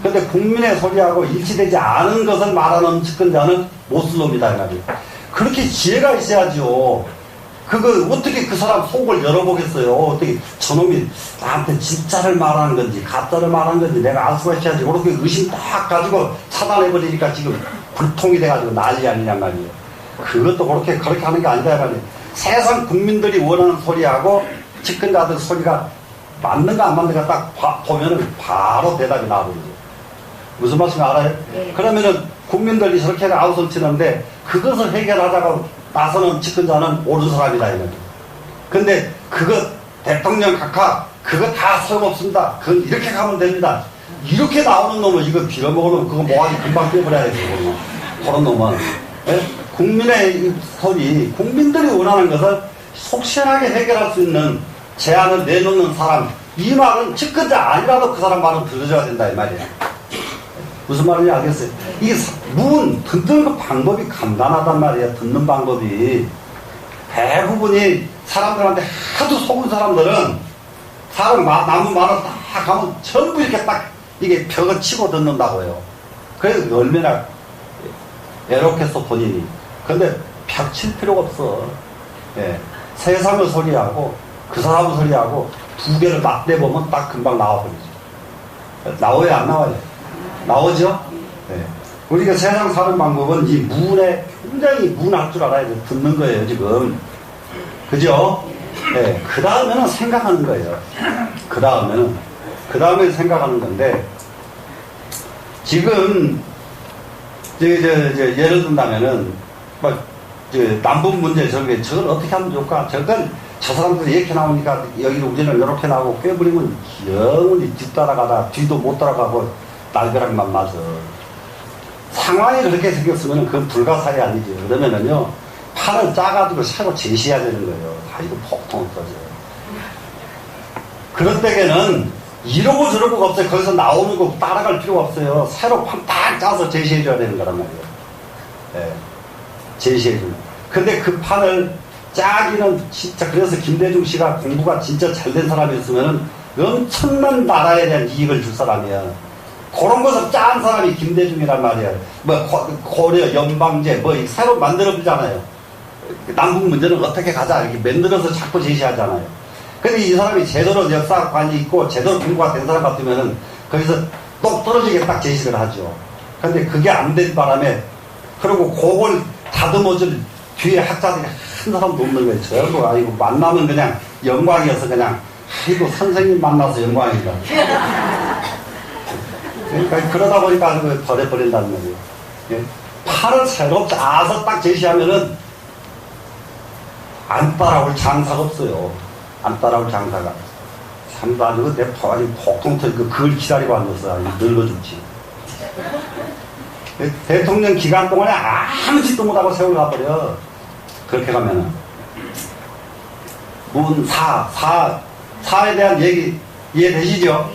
그런데 국민의 소리하고 일치되지 않은 것을 말하는 측근자는 못쓸 놈이다 이 말이에요. 그렇게 지혜가 있어야죠. 그거 어떻게 그 사람 속을 열어보겠어요. 어떻게 저놈이 나한테 진짜를 말하는 건지 가짜를 말하는 건지 내가 알 수가 있어야지. 그렇게 의심 딱 가지고 차단해버리니까 지금 불통이 돼가지고 난리 아니냔 말이에요. 그것도 그렇게 하는 게 아니다 말이에요. 세상 국민들이 원하는 소리하고 측근자들 소리가 맞는가 안 맞는가 딱 보면은 바로 대답이 나와버리죠. 무슨 말씀인지 알아요? 네. 그러면은 국민들이 저렇게 아우성 치는데 그것을 해결하자고 나서는 측근자는 옳은 사람이다 이거죠. 근데 그거 대통령 각하 그거 다 소용없습니다. 그건 이렇게 가면 됩니다. 이렇게 나오는 놈은 이거 빌어먹으면 그거 뭐하지 금방 빼버려야지. 그런 놈은. 예? 국민의 소리, 국민들이 원하는 것을 속 시원하게 해결할 수 있는 제안을 내놓는 사람, 이 말은 측근자 아니라도 그 사람 말은 들어줘야 된다 이 말이에요. 무슨 말인지 알겠어요? 이게 듣는 그 방법이 간단하단 말이에요. 듣는 방법이. 대부분이 사람들한테 하도 속은 사람들은 남의 말을 딱 하면 전부 이렇게 딱 이게 벽을 치고 듣는다고요. 그래서 얼마나 애롭겠어 본인이. 근데 벽 칠 필요가 없어. 예. 세상을 소리하고 그 사람을 소리하고 두 개를 맞대보면 딱 금방 나와버리죠. 나와요 안 나와요? 나오죠? 네. 우리가 세상 사는 방법은 이 문에 굉장히 문할 줄 알아야 돼. 듣는 거예요, 지금. 그죠? 네. 그 다음에는 생각하는 거예요. 그 다음에 생각하는 건데, 지금, 예를 든다면은, 남북 문제 저걸 어떻게 하면 좋을까? 저 사람들이 이렇게 나오니까 여기로 우리는 이렇게 나오고 꿰부리면 영원히 뒤따라가다 뒤도 못 따라가고 날벼락만 맞아. 상황이 그렇게 생겼으면 그건 불가사의 아니죠. 그러면은요, 판을 짜가지고 새로 제시해야 되는 거예요. 이거 폭통 터져요. 그럴 때에는 이러고 저러고가 없어요. 거기서 나오는 거 따라갈 필요가 없어요. 새로 판 딱 짜서 제시해줘야 되는 거란 말이에요. 네. 제시해주는. 근데 그 판을 짜기는 진짜, 그래서 김대중 씨가 공부가 진짜 잘된 사람이었으면은 엄청난 나라에 대한 이익을 줄 사람이야. 그런 것을 짠 사람이 김대중이란 말이야. 고려, 연방제, 새로 만들어보잖아요. 남북 문제는 어떻게 가자, 이렇게 만들어서 자꾸 제시하잖아요. 근데 이 사람이 제대로 역사관이 있고, 제대로 공부가 된 사람 같으면은, 거기서 똑 떨어지게 딱 제시를 하죠. 근데 그게 안 된 바람에, 그리고 그걸 다듬어줄 뒤에 학자들이 한 사람도 없는 거예요. 전부, 아이고, 만나면 그냥 영광이어서 그냥, 아이고, 선생님 만나서 영광이다. 그러니까 그러다 보니까 그걸 버려버린다는 거예요. 예? 팔을 새로 짜서 딱 제시하면은 안 따라올 장사가 없어요. 안 따라올 장사가. 참, 나 이거 내 아주 폭통 터지고 그걸 기다리고 앉았어. 늙어 죽지. 대통령 기간 동안에 아무 짓도 못하고 세월 가버려. 그렇게 가면은. 사에 대한 얘기 이해되시죠?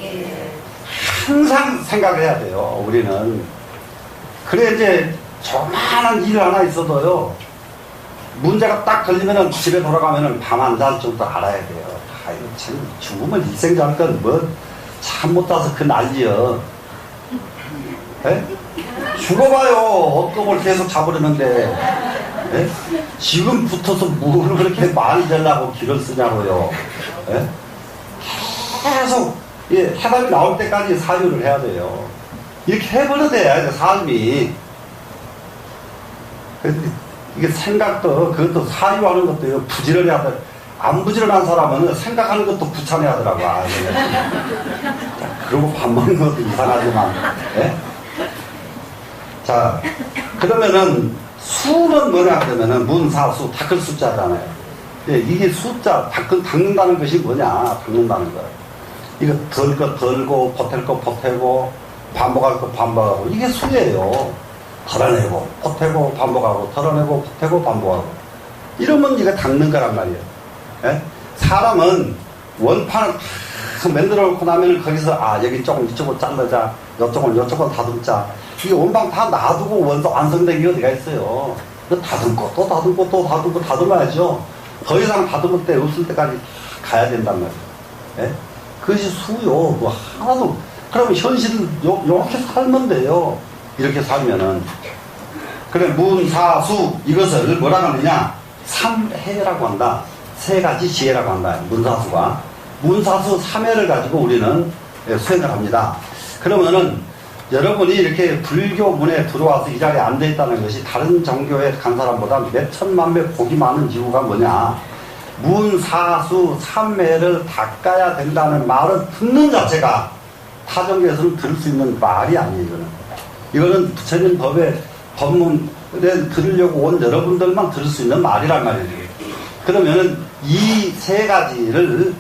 항상 생각해야 돼요, 우리는. 그래, 이제, 조그마한 일 하나 있어도요, 문제가 딱 걸리면은 집에 돌아가면은 밤 안 잘 정도 알아야 돼요. 아이고, 참 죽으면 일생자할 건 뭐 참 못 따서 그 난리여. 에? 죽어봐요. 어떤 계속 잡으려는데. 에? 지금 붙어서 뭘 그렇게 많이 되려고 길을 쓰냐고요. 에? 계속 예, 해답이 나올 때까지 사유를 해야 돼요. 이렇게 해버려야 돼, 삶이. 이게 생각도, 그것도 사유하는 것도 부지런히 하더라. 안 부지런한 사람은 생각하는 것도 부찬해 하더라고. 아, 그러고 밥 먹는 것도 이상하지만. 예? 자, 그러면은, 수는 뭐냐, 그러면은, 문사수, 닦을 숫자잖아요. 예, 이게 숫자, 닦는다는 것이 뭐냐, 닦는다는 거예요. 이거 덜 거 덜고, 보탤 거 보태고, 반복할 거 반복하고, 이게 수예요. 덜어내고, 보태고, 반복하고, 덜어내고, 보태고, 반복하고. 이러면 이거 닦는 거란 말이에요. 예? 사람은 원판을 다 만들어 놓고 나면 거기서, 아, 여기 조금 이쪽으로 자르자, 이쪽은 다듬자. 이게 원판 다 놔두고 완성된 게 어디가 있어요. 다듬고, 또 다듬고, 또 다듬고, 다듬어야죠. 더 이상 다듬을 때 없을 때까지 가야 된단 말이에요. 예? 그것이 수요. 뭐 하나도. 그러면 현실은 이렇게 살면 돼요. 이렇게 살면은. 그래, 문사수, 이것을 뭐라고 하느냐? 삼해라고 한다. 세 가지 지혜라고 한다. 문사수가. 문사수 3해를 가지고 우리는 수행을 합니다. 그러면은 여러분이 이렇게 불교문에 들어와서 이 자리에 앉아 있다는 것이 다른 종교에 간 사람보다 몇 천만 배 복이 많은 이유가 뭐냐? 문사수 3해를 닦아야 된다는 말을 듣는 자체가 타 종교에서는 들을 수 있는 말이 아니에요. 이거는 부처님 법문에 들으려고 온 여러분들만 들을 수 있는 말이란 말이에요. 그러면은 이 세 가지를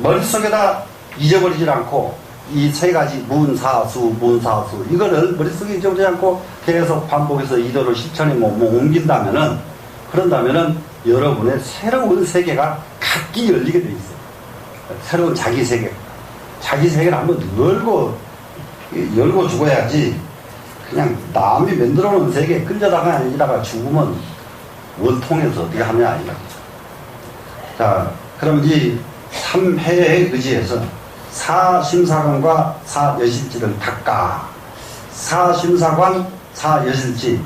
머릿속에다 잊어버리지 않고 이 세 가지 문사수 이거를 머릿속에 잊어버리지 않고 계속 반복해서 이도를 실천에 옮긴다면은, 그런다면은 여러분의 새로운 세계가 각기 열리게 돼 있어요. 새로운 자기 세계. 자기 세계를 한번 열고 죽어야지, 그냥 남이 만들어 놓은 세계에 끌려다가 아니다가 죽으면 원통해서 어떻게 하냐, 이거. 자, 그럼 이 3해에 의지해서 사심사관과 사여실지를 닦아. 사심사관, 사여실지.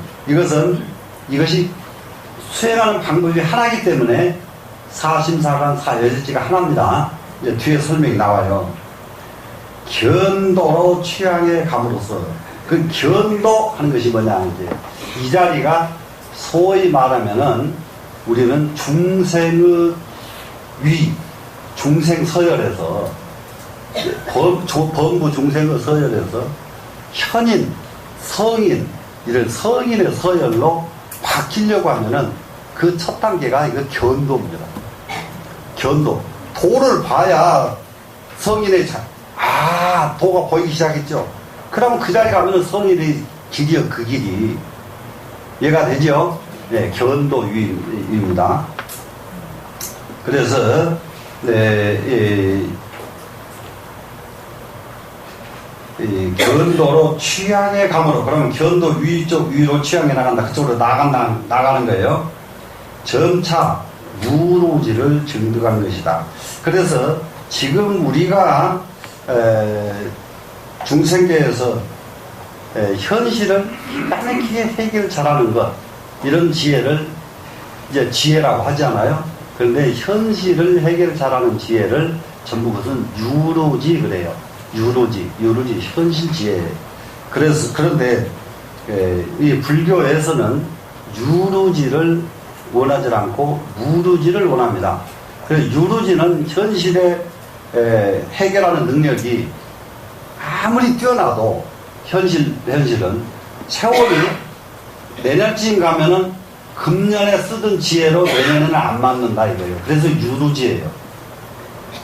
이것이 수행하는 방법이 하나이기 때문에 사심사관, 사여실지가 하나입니다. 이제 뒤에 설명이 나와요. 견도로 취향에 감으로써. 그 견도 하는 것이 뭐냐, 이제. 이 자리가 소위 말하면은 우리는 중생의 중생서열에서, 범부 중생의 서열에서 현인, 성인, 이런 성인의 서열로 바뀌려고 하면은 그 첫 단계가 이거 견도입니다. 견도. 도를 봐야 성인의 도가 보이기 시작했죠. 그러면 그 자리 가면은 성인의 길이요, 그 길이. 이해가 되죠? 네, 견도위입니다. 그래서, 네, 이 견도로 취향에 감으로, 그러면 견도 위로 취향에 나간다. 그쪽으로 나가는 거예요. 점차 무로지를 증득한 것이다. 그래서 지금 우리가 중생계에서 현실을 까맣게 해결 잘하는 것, 이런 지혜를 이제 지혜라고 하지 않아요? 그런데 현실을 해결 잘하는 지혜를 전부 그것은 유로지 그래요. 유로지 현실 지혜. 그런데 이 불교에서는 유로지를 원하지 않고 무로지를 원합니다. 그래서 유로지는 현실에 해결하는 능력이 아무리 뛰어나도 현실은 세월이 내년쯤 가면은 금년에 쓰던 지혜로 내년에는 안 맞는다 이거예요. 그래서 유로지예요.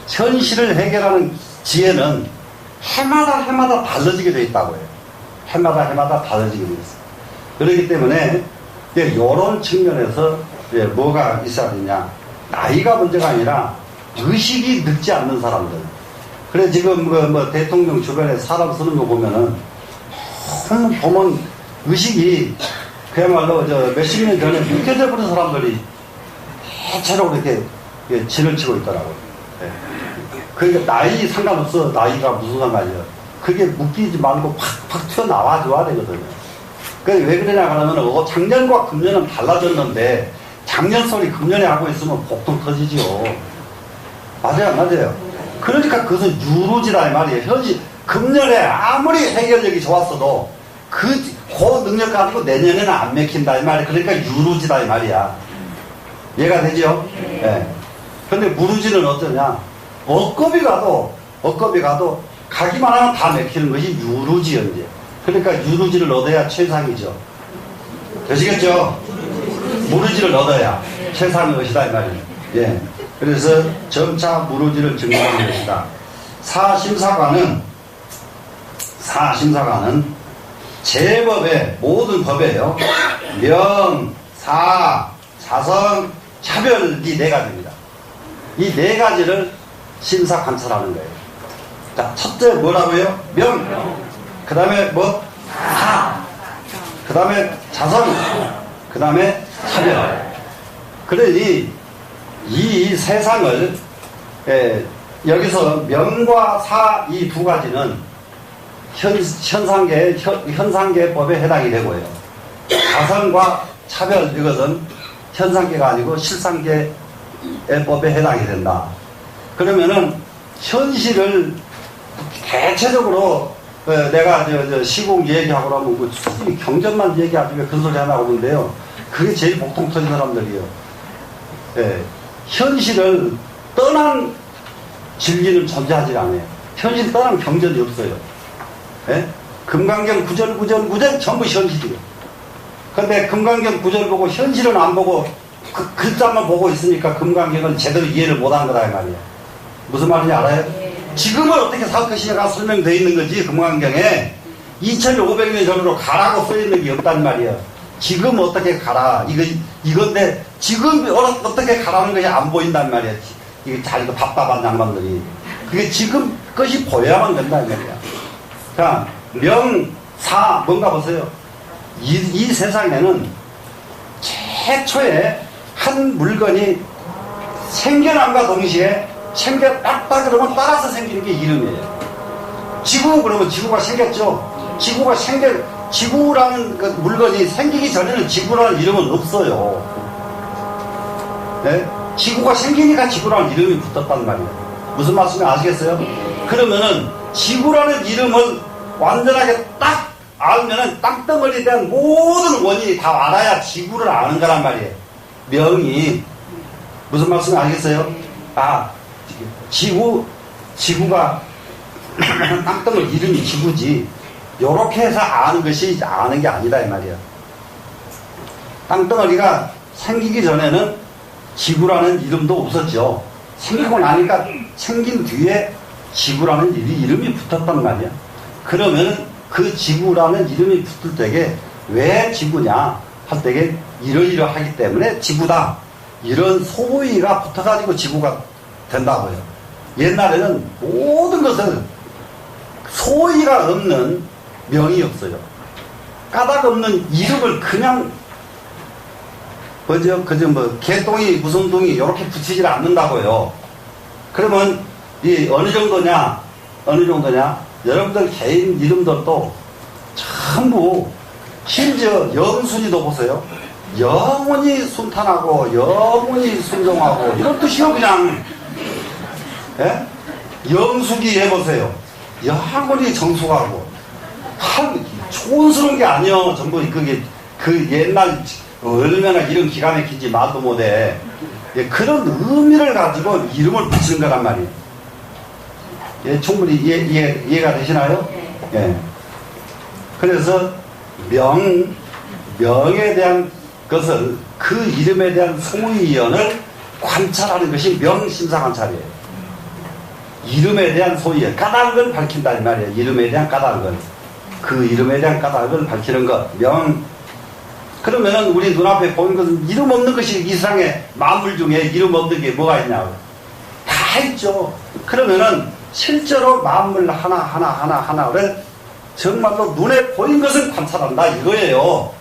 현실을 해결하는 지혜는 해마다 달라지게 되어 있다고 해요. 해마다 달라지게 되어 있어요. 그렇기 때문에 이런 측면에서 뭐가 있어야 되냐, 나이가 문제가 아니라 의식이 늦지 않는 사람들. 그래 지금 대통령 주변에 사람 쓰는 거 보면은 보면 의식이 그야말로 몇십 년 전에 늦게 돼버린 사람들이 대체로 그렇게 진을 치고 있더라고요. 예. 그러니까 나이 상관없어. 나이가 무슨 상관이야. 그게 묶이지 말고 팍팍 튀어나와 줘야 되거든요. 왜 그러냐 그러면 작년과 금년은 달라졌는데 작년 소리 금년에 하고 있으면 복통 터지지요. 맞아요, 맞아요. 그러니까 그것은 유루지다 이 말이에요. 현실 금년에 아무리 해결력이 좋았어도 그 능력 가지고 내년에는 안 맥힌다 이 말이에요. 그러니까 유루지다 이 말이야. 이해가 되죠? 예. 근데 무루지는 어떠냐? 억겁이 가도 가기만 하면 다 맥히는 것이 유루지요, 이제. 그러니까 유루지를 얻어야 최상이죠. 되시겠죠? 무루지를 얻어야 최상의 것이다 이 말이에요. 예. 그래서 점차 무루지를 증명하는 것이다. 사심사관은 제법의 모든 법에요. 명, 사, 자성, 차별 이 네 가지입니다. 이 네 가지를 심사 관찰하는 거예요. 자, 첫째 뭐라고요? 명. 그 다음에 뭐? 사. 그 다음에 자성. 그 다음에 차별. 그러니 이 세상을 여기서 명과 사 이 두 가지는 현상계법에 해당이 되고요. 자성과 차별 이것은 현상계가 아니고 실상계법에 해당이 된다. 그러면은 현실을 대체적으로 내가 시공 얘기하고 나면 경전만 얘기하지 왜 그 소리 하나 오는데요. 그게 제일 복통 터진 사람들이에요. 예, 현실을 떠난 진리는 존재하지 않아요. 현실 떠난 경전이 없어요. 예? 금강경 구절 전부 현실이에요. 근데 금강경 구절 보고 현실은 안 보고 그 글자만 보고 있으니까 금강경은 제대로 이해를 못한 거다 이 말이에요. 무슨 말인지 알아요? 지금은 어떻게 살 것이냐가 설명되어 있는 거지. 금강경에 2500년 전으로 가라고 써있는 게 없단 말이에요. 지금 어떻게 가라 이건데 지금 어떻게 가라는 것이 안 보인단 말이에요. 이게 자기가 답답한 양반들이 그게 지금 것이 보여야만 된다 이 말이야. 자, 명, 사 뭔가 보세요. 이 세상에는 최초에 한 물건이 생겨남과 동시에 생겼다 그러면 따라서 생기는 게 이름이에요. 지구 그러면 지구가 생겼죠. 지구라는 그 물건이 생기기 전에는 지구라는 이름은 없어요. 네? 지구가 생기니까 지구라는 이름이 붙었단 말이에요. 무슨 말씀인지 아시겠어요? 그러면은 지구라는 이름을 완전하게 딱 알면은 땅덩어리에 대한 모든 원인이 다 알아야 지구를 아는 거란 말이에요. 명이 무슨 말씀인지 아시겠어요? 지구가 땅덩어리 이름이 지구지. 요렇게 해서 아는 것이 아는 게 아니다 이 말이야. 땅덩어리가 생기기 전에는 지구라는 이름도 없었죠. 생기고 나니까 생긴 뒤에 지구라는 이름이 붙었단 말이야. 그러면 그 지구라는 이름이 붙을 때에 왜 지구냐 할 때에 이러이러하기 때문에 지구다. 이런 소위가 붙어가지고 지구가 된다고요. 옛날에는 모든 것을 소위가 없는 명이 없어요. 까닭 없는 이름을 그냥 개똥이 무슨 똥이 이렇게 붙이질 않는다고요. 그러면 이 어느 정도냐 여러분들 개인 이름들도 전부 심지어 영순이도 보세요. 영원히 순탄하고 영원히 순종하고 이런 뜻이요. 그냥 영숙이 해보세요. 영원히 정숙하고 촌스러운 게 아니요. 전부 그게 그 옛날 얼마나 이런 기가 막힌지 말도 못해. 그런 의미를 가지고 이름을 붙이는 거란 말이에요. 충분히 이해가 되시나요? 예. 그래서 명에 대한 것을 그 이름에 대한 소위연을 관찰하는 것이 명심사 관찰이에요. 이름에 대한 소위연, 까닭을 밝힌다 이 말이에요. 이름에 대한 까닭을. 그 이름에 대한 까닭을 밝히는 것. 그러면은 우리 눈앞에 보이는 것은 이름 없는 것이 이 세상에 만물 중에 이름 없는 게 뭐가 있냐고. 다 있죠. 그러면은 실제로 만물 하나를 정말로 눈에 보인 것은 관찰한다 이거예요.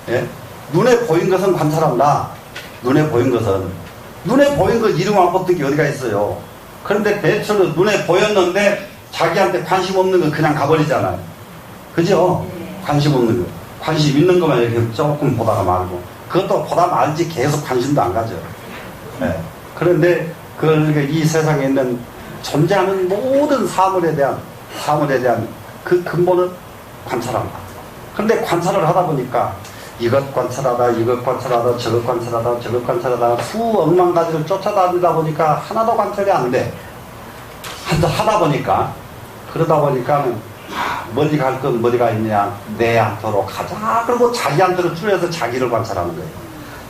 예? 눈에 보인 것은 관찰한다. 눈에 보인 것은. 눈에 보인 거 이름만 헛되기 어디가 있어요. 그런데 대체로 눈에 보였는데 자기한테 관심 없는 거 그냥 가버리잖아요. 그죠? 관심 없는 거. 관심 있는 것만 이렇게 조금 보다가 말고. 그것도 보다 말지 계속 관심도 안 가져. 네. 그런데 이 세상에 있는 존재하는 모든 사물에 대한 그 근본은 관찰한다. 그런데 관찰을 하다 보니까 이것 관찰하다, 저것 관찰하다, 수억만 가지를 쫓아다니다 보니까 하나도 관찰이 안 돼. 그러다 보니까는 멀리 갈 건 머리가 있냐, 내한테로 가자. 그리고 자기한테로 줄여서 자기를 관찰하는 거예요.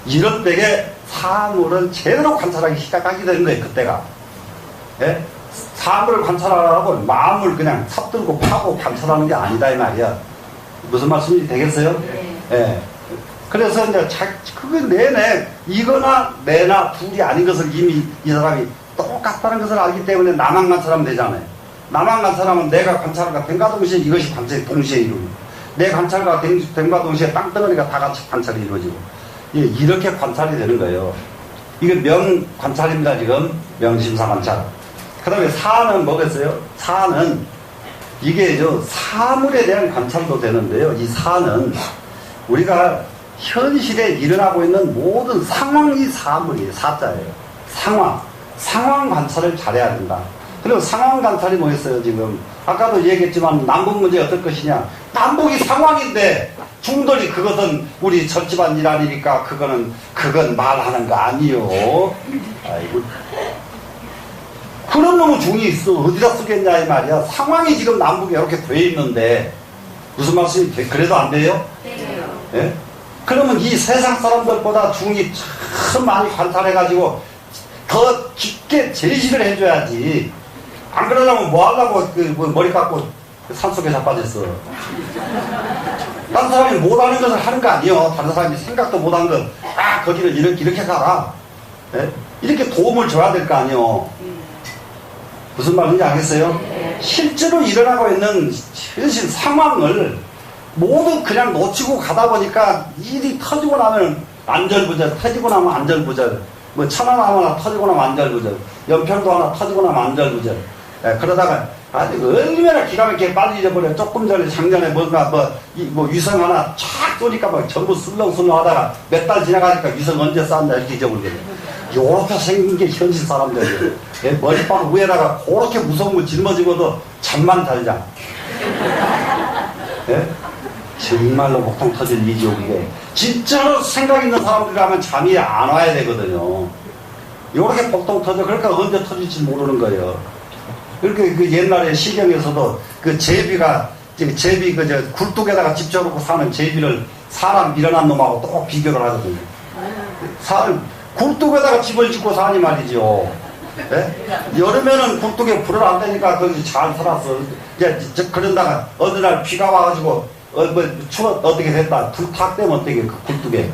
이럴 때에 사물을 제대로 관찰하기 시작하게 되는 거예요, 그때가. 예? 사물을 관찰하라고 마음을 그냥 삽들고 파고 관찰하는 게 아니다, 이 말이야. 무슨 말씀이 되겠어요? 예. 그래서 이제 그게 내내 이거나 내나 둘이 아닌 것을 이미 이 사람이 똑같다는 것을 알기 때문에 나만 관찰하면 되잖아요. 나만 관찰하면 내가 관찰과 됨과 동시에 이것이 관찰이 동시에 이루어지고, 내 관찰과 됨과 동시에 땅덩어리가 다 같이 관찰이 이루어지고, 이렇게 관찰이 되는 거예요. 이게 명관찰입니다, 지금. 명심사 관찰. 그 다음에 사는 뭐겠어요? 사는 이게 사물에 대한 관찰도 되는데요. 이 사는 우리가 현실에 일어나고 있는 모든 상황이 사물이에요. 사자예요. 상황 관찰을 잘해야 된다. 그리고 상황 관찰이 뭐였어요, 지금? 아까도 얘기했지만, 남북 문제 어떨 것이냐. 남북이 상황인데, 중돌이 그것은 우리 절집안 일환이니까, 그건 말하는 거 아니요. 아이고. 그런 놈의 중이 있어. 어디다 쓰겠냐, 이 말이야. 상황이 지금 남북에 이렇게 돼 있는데, 무슨 말씀이 그래도 안 돼요? 네. 예? 그러면 이 세상 사람들보다 중이 참 많이 관찰해가지고, 더 깊게 제시를 해줘야지. 안 그러려면 뭐 하려고 머리 깎고 산속에 자빠졌어. 다른 사람이 못하는 것을 하는 거 아니에요. 다른 사람이 생각도 못한 것. 거기를 이렇게 가라. 네? 이렇게 도움을 줘야 될 거 아니에요. 무슨 말인지 알겠어요? 실제로 일어나고 있는 현실 상황을 모두 그냥 놓치고 가다 보니까 일이 터지고 나면 안절부절, 터지고 나면 안절부절, 뭐 천안 하나 터지고 나면 안절부절, 연평도 하나 터지고 나면 안절부절. 그러다가 아주 얼마나 기가 막히게 빨리 잊어버려. 조금 전에 작년에 뭔가 위성 하나 쫙 쏘니까 막 전부 슬렁슬렁 하다가 몇 달 지나가니까 위성 언제 쐈나 이렇게 잊어버리거든. 요렇게 생긴 게 현실 사람들이에요. 머리빵 위에다가 그렇게 무서운 거 짊어지고도 잠만 잘 자. 예? 정말로 목통 터질 일이죠, 그게. 진짜로 생각 있는 사람들이라면 잠이 안 와야 되거든요. 요렇게 복통 터져. 그러니까 언제 터질지 모르는 거예요. 그렇게 옛날에 시경에서도 제비 굴뚝에다가 집 져놓고 사는 제비를 사람 일어난 놈하고 또 비교를 하거든요. 굴뚝에다가 집을 짓고 사니 말이죠. 네? 여름에는 굴뚝에 불을 안 대니까 거기 잘 살았어. 그런다가 어느 날 비가 와가지고 추워 어떻게 됐다. 불 탁 되면 어떻게 그 굴뚝에.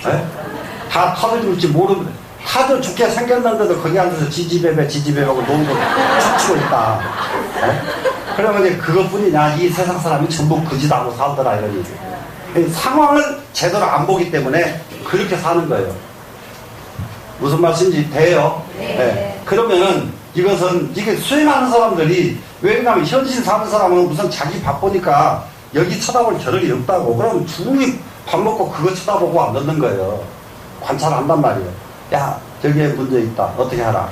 네? 다 터져줄지 모르면 하도 죽게 생겼는데도 거기 앉아서 지지배배하고 놀고 춤추고 있다. 네? 그러면 이제 그것뿐이냐. 이 세상 사람이 전부 거지다고 살더라 이러니. 상황을 제대로 안 보기 때문에 그렇게 사는 거예요. 무슨 말씀인지 돼요? 네. 그러면은 이게 수행하는 사람들이, 왜냐하면 현실 사는 사람은 우선 자기 바쁘니까 여기 쳐다볼 겨를이 없다고. 그럼 중이 밥 먹고 그거 쳐다보고 안 듣는 거예요. 관찰한단 말이에요. 야, 저기에 문제 있다. 어떻게 하라.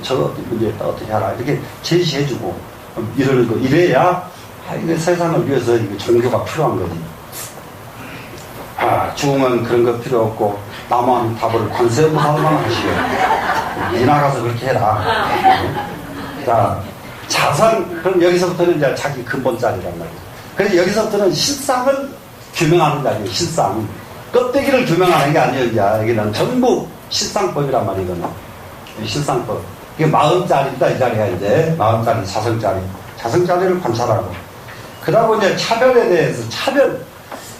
저거 문제 있다. 어떻게 하라. 이렇게 제시해주고 이러는 거. 이래야 이게 세상을 위해서 이게 종교가 필요한 거지. 죽으면 그런 거 필요 없고 남한 답을 관세음보살만 하시고 니 나가서 그렇게 해라. 자, 자선. 그럼 여기서부터는 이제 자기 근본자리란 말이에요. 그래서 여기서부터는 실상을 규명하는 자리예요. 실상. 껍데기를 규명하는 게 아니에요. 이제 여기는 전부 실상법이란 말이거든요. 실상법. 이게 마음자리입니다. 이 자리가 이제 마음자리, 자성자리를 관찰하고. 그러고 이제 차별에 대해서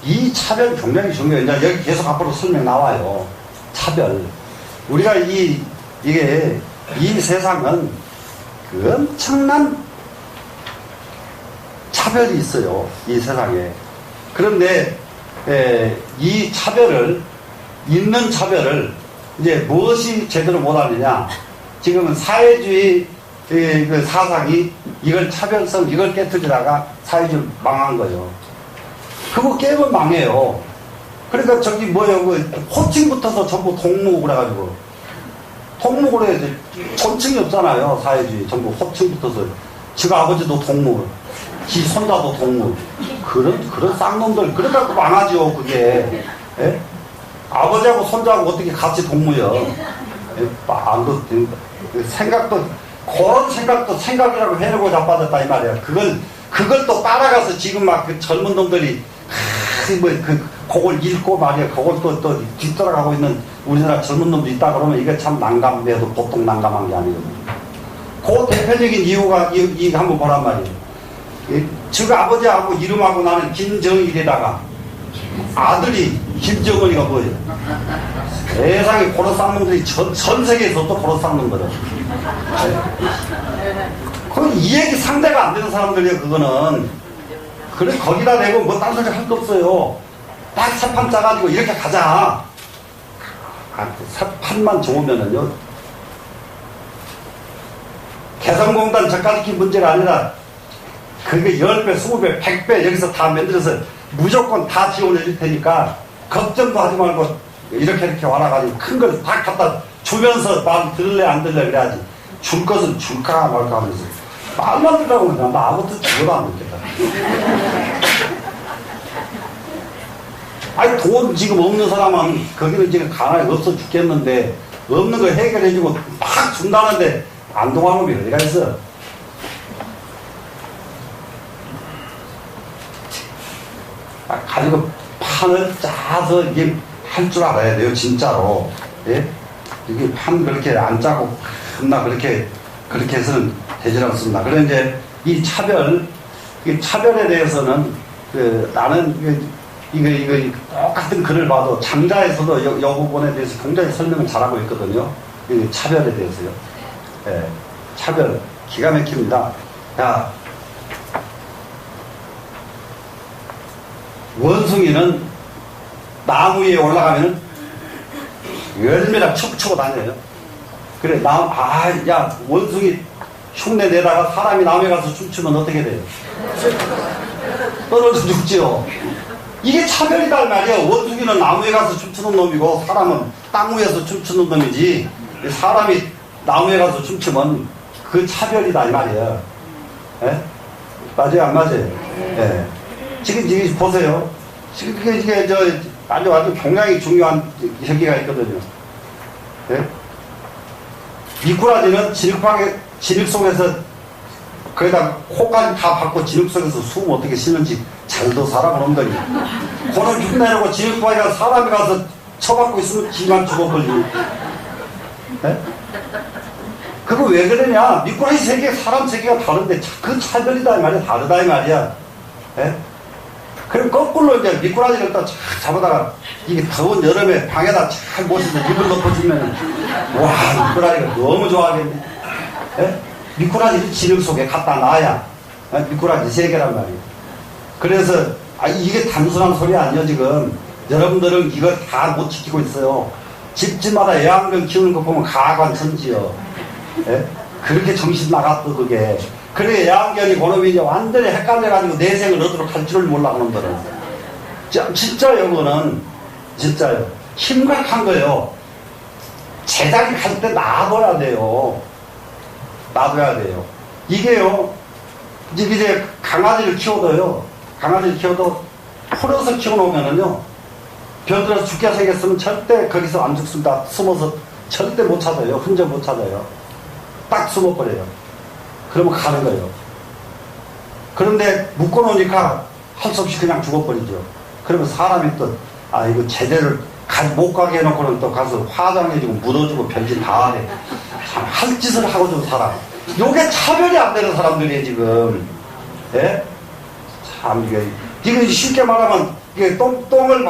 이 차별 굉장히 중요해요. 이제 여기 계속 앞으로 설명 나와요. 차별. 우리가 이 세상은 그 엄청난 차별이 있어요. 이 세상에. 그런데 이 차별을, 있는 차별을 이제 무엇이 제대로 못하느냐. 지금은 사회주의 그 사상이 이걸 차별성, 이걸 깨뜨리다가 사회주의 망한 거예요. 그거 깨면 망해요. 그러니까 저기 뭐예요, 그 호칭부터서 전부 동무 그래가지고. 동무를 해야지. 존칭이 없잖아요, 사회주의. 전부 호칭부터서. 지가 아버지도 동무, 지 손자도 동무. 그런 쌍놈들, 그래갖고 망하죠, 그게. 예? 아버지하고 손자하고 어떻게 같이 동무요? 예? 안 됩니다. 생각도, 그런 생각도 생각이라고 해내고 자빠졌다, 이 말이야. 그걸 또 따라가서 지금 막 그 젊은 놈들이, 그걸 읽고 말이야. 그걸 또 뒤돌아가고 있는 우리나라 젊은 놈도 있다 그러면 이게 참 난감해도 보통 난감한 게 아니거든요. 그 대표적인 이유가, 이 한번 보란 말이에요. 즉 아버지하고 이름하고 나는 김정일에다가 아들이 김정은이가 뭐예요? 세상에 고로 쌍놈들이 전 세계에서 또 고로 쌍놈 거든. 그건 이 얘기 상대가 안 되는 사람들이에요, 그거는. 그래, 거기다 대고 뭐 딴 소리 할 거 없어요. 딱 사판 짜가지고 이렇게 가자. 사판만 좋으면은요. 개성공단 저까지 문제가 아니라 그게 10배, 20배, 100배 여기서 다 만들어서 무조건 다 지원해 줄 테니까 걱정도 하지 말고 이렇게 와라가지고 큰 걸 다 갖다 주면서 말 들을래 안 들을래 그래야지. 줄 것은 줄까 말까 하면서 말만 들라고 그러냐. 나 아무것도 죽어도 안 듣겠다. 아니 돈 지금 없는 사람은 거기는 지금 가난이 없어 죽겠는데 없는 거 해결해주고 막 준다는데 안 동하는 놈이 어디가 있어. 가지고 판을 짜서 이게 할 줄 알아야 돼요, 진짜로. 예? 이게 판 그렇게 안 짜고 겁나 그렇게 해서는 되질 않습니다. 그런데 이제 이 차별에 대해서는 나는 이거 똑같은 글을 봐도 장자에서도 이 부분에 대해서 굉장히 설명을 잘하고 있거든요. 이 차별에 대해서요. 예, 차별 기가 막힙니다. 야, 원숭이는 나무 위에 올라가면은 열매랑 척추고 다녀요. 그래, 야, 원숭이 흉내 내다가 사람이 나무에 가서 춤추면 어떻게 돼요? 떨어져 죽지요. 이게 차별이다 말이야. 원숭이는 나무에 가서 춤추는 놈이고 사람은 땅 위에서 춤추는 놈이지. 사람이 나무에 가서 춤추면 그 차별이다 이 말이야. 예? 맞아요, 안 맞아요? 예. 지금 보세요. 지금 이게 아주 굉장히 중요한 현기가 있거든요. 예? 미꾸라지는 진흙 속에서 거기다 코까지 다 박고 진흙 속에서 숨 어떻게 쉬는지 잘도 살아 그놈들이. 코는 흉내내고 진흙 바위가 사람이 가서 쳐박고 있으면 기만 죽어버리고. 예? 그거 왜 그러냐? 미꾸라지 세계, 사람 세계가 다른데 그 차별이다 이 말이야. 다르다 이 말이야. 예? 그럼 거꾸로 이제 미꾸라지를 또 잡아다가 이게 더운 여름에 방에다 잘 모셔서 입을 덮어주면 와, 미꾸라지가 너무 좋아하겠네. 예? 미꾸라지를 진흙 속에 갖다 놔야 미꾸라지 세계란 말이에요. 그래서 이게 단순한 소리 아니에요. 지금 여러분들은 이걸 다 못 지키고 있어요. 집집마다 애완견 키우는 거 보면 가관천지요. 예? 그렇게 정신 나갔어 그게. 그래 애완견이 그놈이 이제 완전히 헷갈려가지고 내생을 얻도록 할 줄을 몰라 그놈들은. 진짜요 그거는. 진짜요. 심각한 거예요. 제자리 갈 때 놔둬야 돼요. 놔둬야 돼요. 이게요. 이제 강아지를 키워도요. 강아지를 키워도 풀어서 키워놓으면은요. 병들어서 죽게 생겼으면 절대 거기서 안 죽습니다. 숨어서 절대 못 찾아요. 흔적 못 찾아요. 딱 숨어버려요. 그러면 가는 거예요. 그런데 묶어놓으니까 할 수 없이 그냥 죽어버리죠. 그러면 사람이 또 이거 제대로 못 가게 해놓고는 또 가서 화장해주고 묻어주고 별짓 다 하네. 참 할 짓을 하고 좀 살아. 요게 차별이 안 되는 사람들이에요 지금. 예? 참 이게 쉽게 말하면 이게 똥을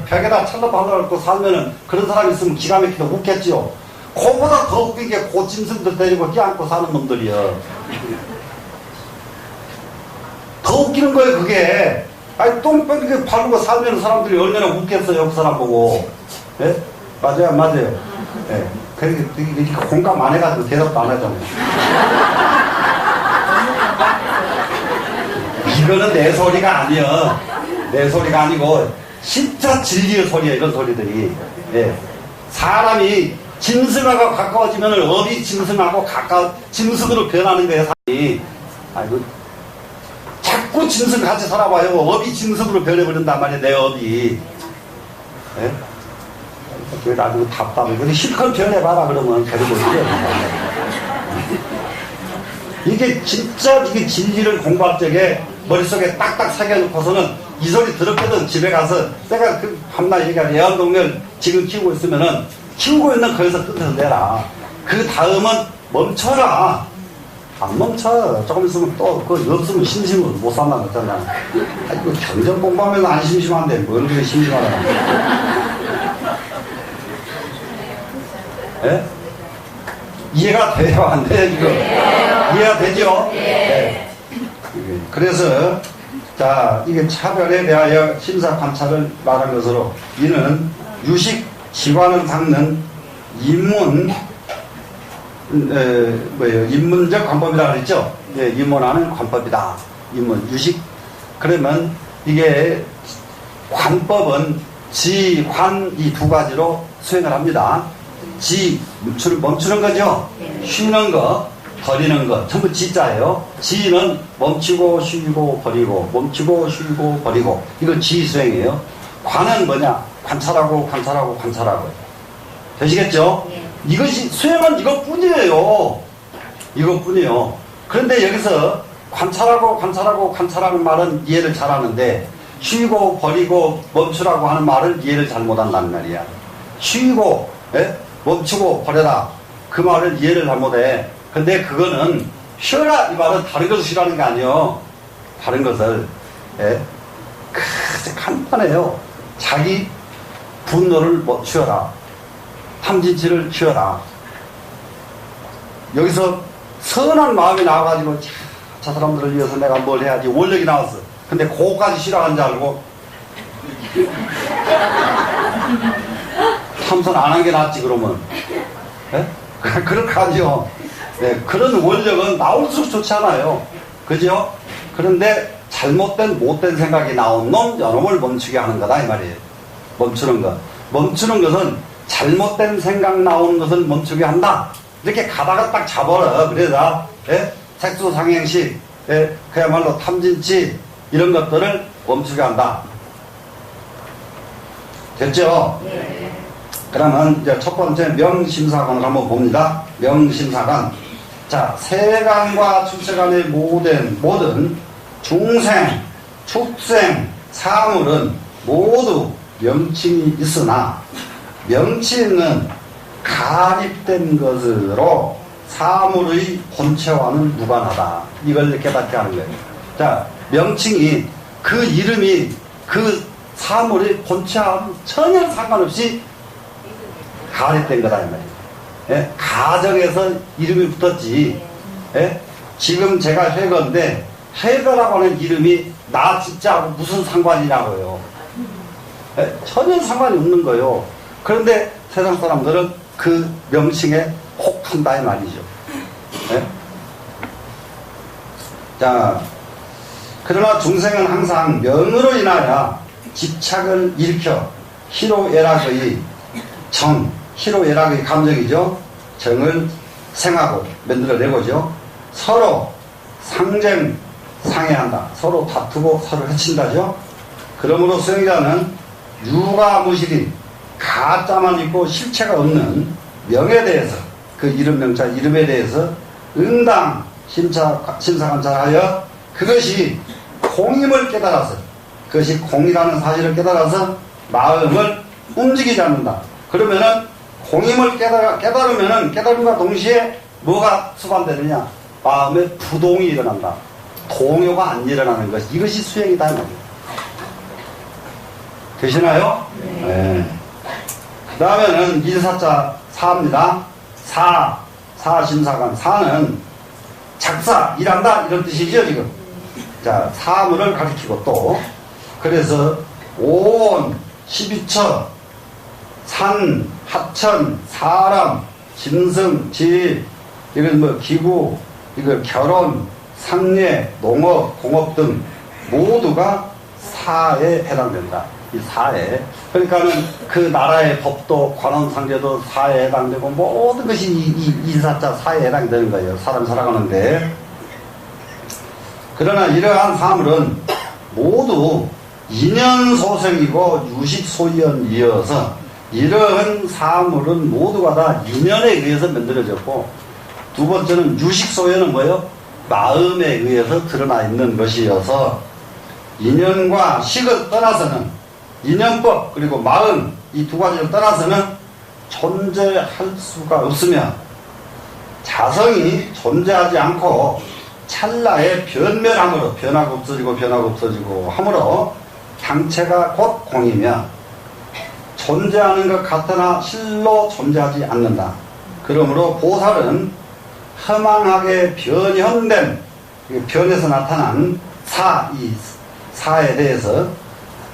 벽에다 찰러 발라놓고 살면은 그런 사람이 있으면 기가 막히게 웃겠지요. 그보다 더 웃긴 게 고짐승들 데리고 끼안고 사는 놈들이요. 더 웃기는 거예요 그게. 똥 바르고 살면 사람들이 얼마나 웃겠어요 그 사람 보고. 예? 맞아요 안 맞아요? 예. 이렇게 공감 안 해가지고 대답도 안 하잖아요. 이거는 내 소리가 아니야. 내 소리가 아니고, 진짜 진리의 소리야, 이런 소리들이. 예. 사람이 짐승하고 가까워지면 업이 짐승하고 짐승으로 변하는 거예요, 사람이. 아이고, 자꾸 짐승 같이 살아봐요. 업이 짐승으로 변해버린단 말이에요, 내 업이. 예? 그게 나중에 답답해. 근데 실컷 변해봐라, 그러면 데리고 있어요. 이게 진짜, 이게 진리를 공부할 적에 머릿속에 딱딱 새겨놓고서는 이 소리 들었거든. 집에 가서 내가 그 밤낮 얘기하는 애완동물 지금 키우고 있으면은 키우고 있는 거기서 끝에서 내라. 그 다음은 멈춰라. 안 멈춰. 조금 있으면 또 그거 없으면 심심해서 못 산다고 했잖아. 아이고 경전 공부하면 안 심심한데 뭘 그렇게 심심하다. 예? 이해가 돼요? 안 돼요? 지금? 이해가 되죠? 네. 그래서 자 이게 차별에 대하여 심사 관찰을 말한 것으로 이는 유식 기관을 닦는 인문적 관법이라 그랬죠? 예, 인문하는 관법이다. 인문 유식. 그러면 이게 관법은 지, 관 이 두 가지로 수행을 합니다. 지 멈추는 거죠. 쉬는 거, 버리는 거 전부 지자예요. 지는 멈추고 쉬고 버리고 멈추고 쉬고 버리고 이거 지 수행이에요. 관은 뭐냐? 관찰하고 되시겠죠? 이것이 수행은 이것뿐이에요. 이것뿐이요. 그런데 여기서 관찰하는 말은 이해를 잘하는데 쉬고 버리고 멈추라고 하는 말을 이해를 잘 못한다는 말이야. 쉬고 멈추고 버려라 그 말을 이해를 잘못해. 근데 그거는 쉬어라 이 말은 다른 것을 쉬라는 게 아니에요. 다른 것을 간단해요. 자기 분노를 쉬어라. 탐진치를 쉬어라. 여기서 선한 마음이 나와가지고 저 사람들을 위해서 내가 뭘 해야지 원력이 나왔어. 근데 그거까지 쉬라는 줄 알고 참선 안 한 게 낫지 그러면. 그렇게 하죠. 네, 그런 원력은 나올수록 좋지 않아요. 그죠? 그런데 못된 생각이 나온 놈 여놈을 멈추게 하는 거다 이 말이에요. 멈추는 것은 잘못된 생각 나오는 것을 멈추게 한다. 이렇게 가다가 딱 잡아라. 그래서 색소상행식 그야말로 탐진치 이런 것들을 멈추게 한다. 됐죠? 네. 그러면 이제 첫 번째 명심사관을 한번 봅니다. 명심사관. 자, 세간과 출세간의 모든 중생, 축생, 사물은 모두 명칭이 있으나 명칭은 가립된 것으로 사물의 본체와는 무관하다. 이걸 깨닫게 하는 거예요. 자, 명칭이 그 이름이 그 사물의 본체와 전혀 상관없이 가립된 거다 이 말이에요. 가정에서 이름이 붙었지. 지금 제가 회거인데 회거라고 하는 이름이 나 진짜하고 무슨 상관이냐고요. 전혀 상관이 없는 거예요. 그런데 세상 사람들은 그 명칭에 혹한다 이 말이죠. 자, 그러나 중생은 항상 명으로 인하여 집착을 일으켜 희로애락의 희로애락의 감정이죠. 정을 생하고 만들어내고죠. 서로 상해한다. 서로 다투고 서로 해친다죠. 그러므로 수행자는 유가무실인 가짜만 있고 실체가 없는 명에 대해서 그 이름에 대해서 응당 심사관찰하여 그것이 공임을 깨달아서 그것이 공이라는 사실을 깨달아서 마음을 움직이지 않는다. 그러면은 공임을 깨달으면은 깨달음과 동시에 뭐가 수반되느냐? 마음에 부동이 일어난다. 동요가 안 일어나는 것. 이것이 수행이다. 되시나요? 네. 그 다음에는 일사자 사입니다. 사심사관. 사는 작사, 일한다. 이런 뜻이죠, 지금. 자, 사물을 가리키고 또. 그래서 5원, 12처, 산, 하천, 사람, 짐승, 집, 이건 뭐 기구, 이거 결혼, 상례, 농업, 공업 등 모두가 사에 해당된다. 이 사에. 그러니까는 그 나라의 법도, 관원상제도 사에 해당되고 모든 것이 이 사자 사에 해당이 되는 거예요. 사람 살아가는데. 그러나 이러한 사물은 모두 인연소생이고 유식소연이어서 이러한 사물은 모두가 다 인연에 의해서 만들어졌고, 두 번째는 유식소연은 뭐예요? 마음에 의해서 드러나 있는 것이어서 인연과 식을 떠나서는, 인연법 그리고 마음 이 두 가지를 떠나서는 존재할 수가 없으며, 자성이 존재하지 않고 찰나에 변멸함으로, 변하고 없어지고 함으로 당체가 곧 공이며 존재하는 것 같으나 실로 존재하지 않는다. 그러므로 보살은 허망하게 변현된, 변에서 나타난 이 사에 대해서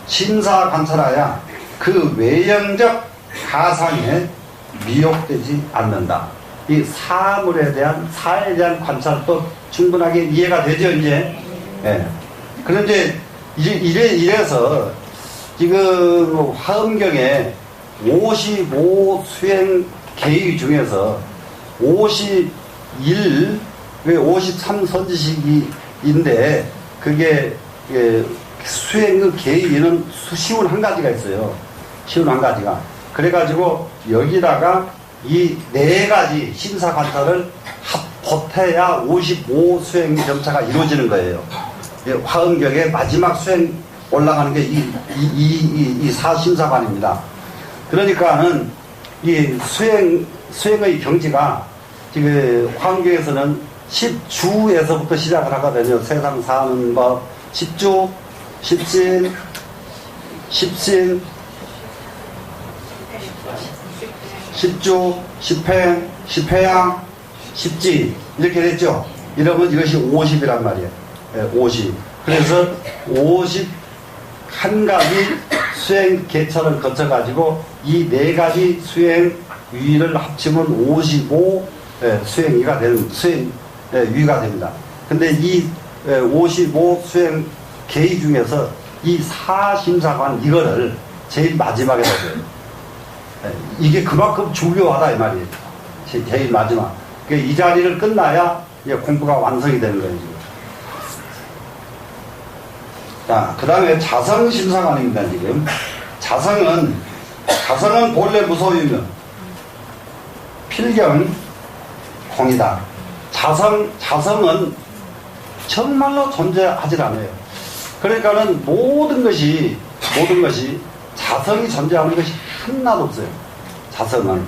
심사 관찰하여 그 외형적 가상에 미혹되지 않는다. 이 사물에 대한, 사에 대한 관찰도 충분하게 이해가 되죠, 이제. 예. 그런데 이래서 지금 화엄경에 55 수행 계의 중에서 51, 53 선지식인데 그게 수행의 계의는 쉬운 한 가지가 있어요. 쉬운 한 가지가. 그래가지고 여기다가 이 네 가지 심사 관찰을 보태야 55 수행 점차가 이루어지는 거예요. 화엄경의 마지막 수행 올라가는 게 이 사심사관입니다. 그러니까는 이 수행의 경지가 지금 화엄경에서는 10주에서부터 시작을 하거든요. 세상 사는 법, 10주, 10신, 10신, 10주, 10행, 10회양, 10지 이렇게 됐죠. 이러면 이것이 50이란 말이에요. 50. 그래서 51가지 수행 계차를 거쳐가지고 이 네 가지 수행 위를 합치면 55 수행위가 되는, 수행 위가 됩니다. 근데 이 55 수행 계의 중에서 이 사심사관 이거를 제일 마지막에 넣어요. 이게 그만큼 중요하다 이 말이에요. 제일 마지막. 이 자리를 끝나야 공부가 완성이 되는 거예요. 지금. 자, 그 다음에 자성심사관입니다. 지금 자성은 본래 무소유며 필경 공이다. 자성은 정말로 존재하지 않아요. 그러니까는 모든 것이 자성이 존재하는 것이 하나도 없어요. 자성은.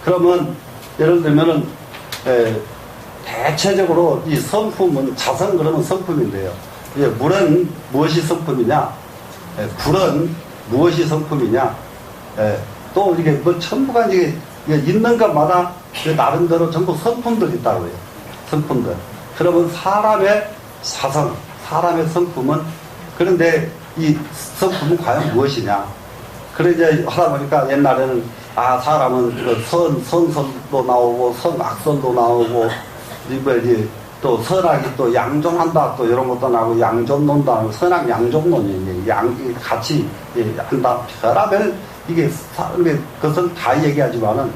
그러면 예를 들면은 대체적으로 이 성품은, 자성 그러면 성품인데요. 물은 무엇이 성품이냐? 불은 무엇이 성품이냐? 또 이게 뭐 전부가 이제 있는 것마다 나름대로 전부 성품들이 있다고 해요. 성품들. 그러면 사람의 자성, 사람의 성품은, 그런데 이 성품은 과연 무엇이냐? 그래 이제 하다 보니까 옛날에는 사람은 선선도 나오고 선악선도 나오고 이제 또 선악이 또 양존한다 또 이런 것도 나오고 양존론도 나오고 선악 양존론이 같이 한다. 별하별 이게 그것은 다 얘기하지만은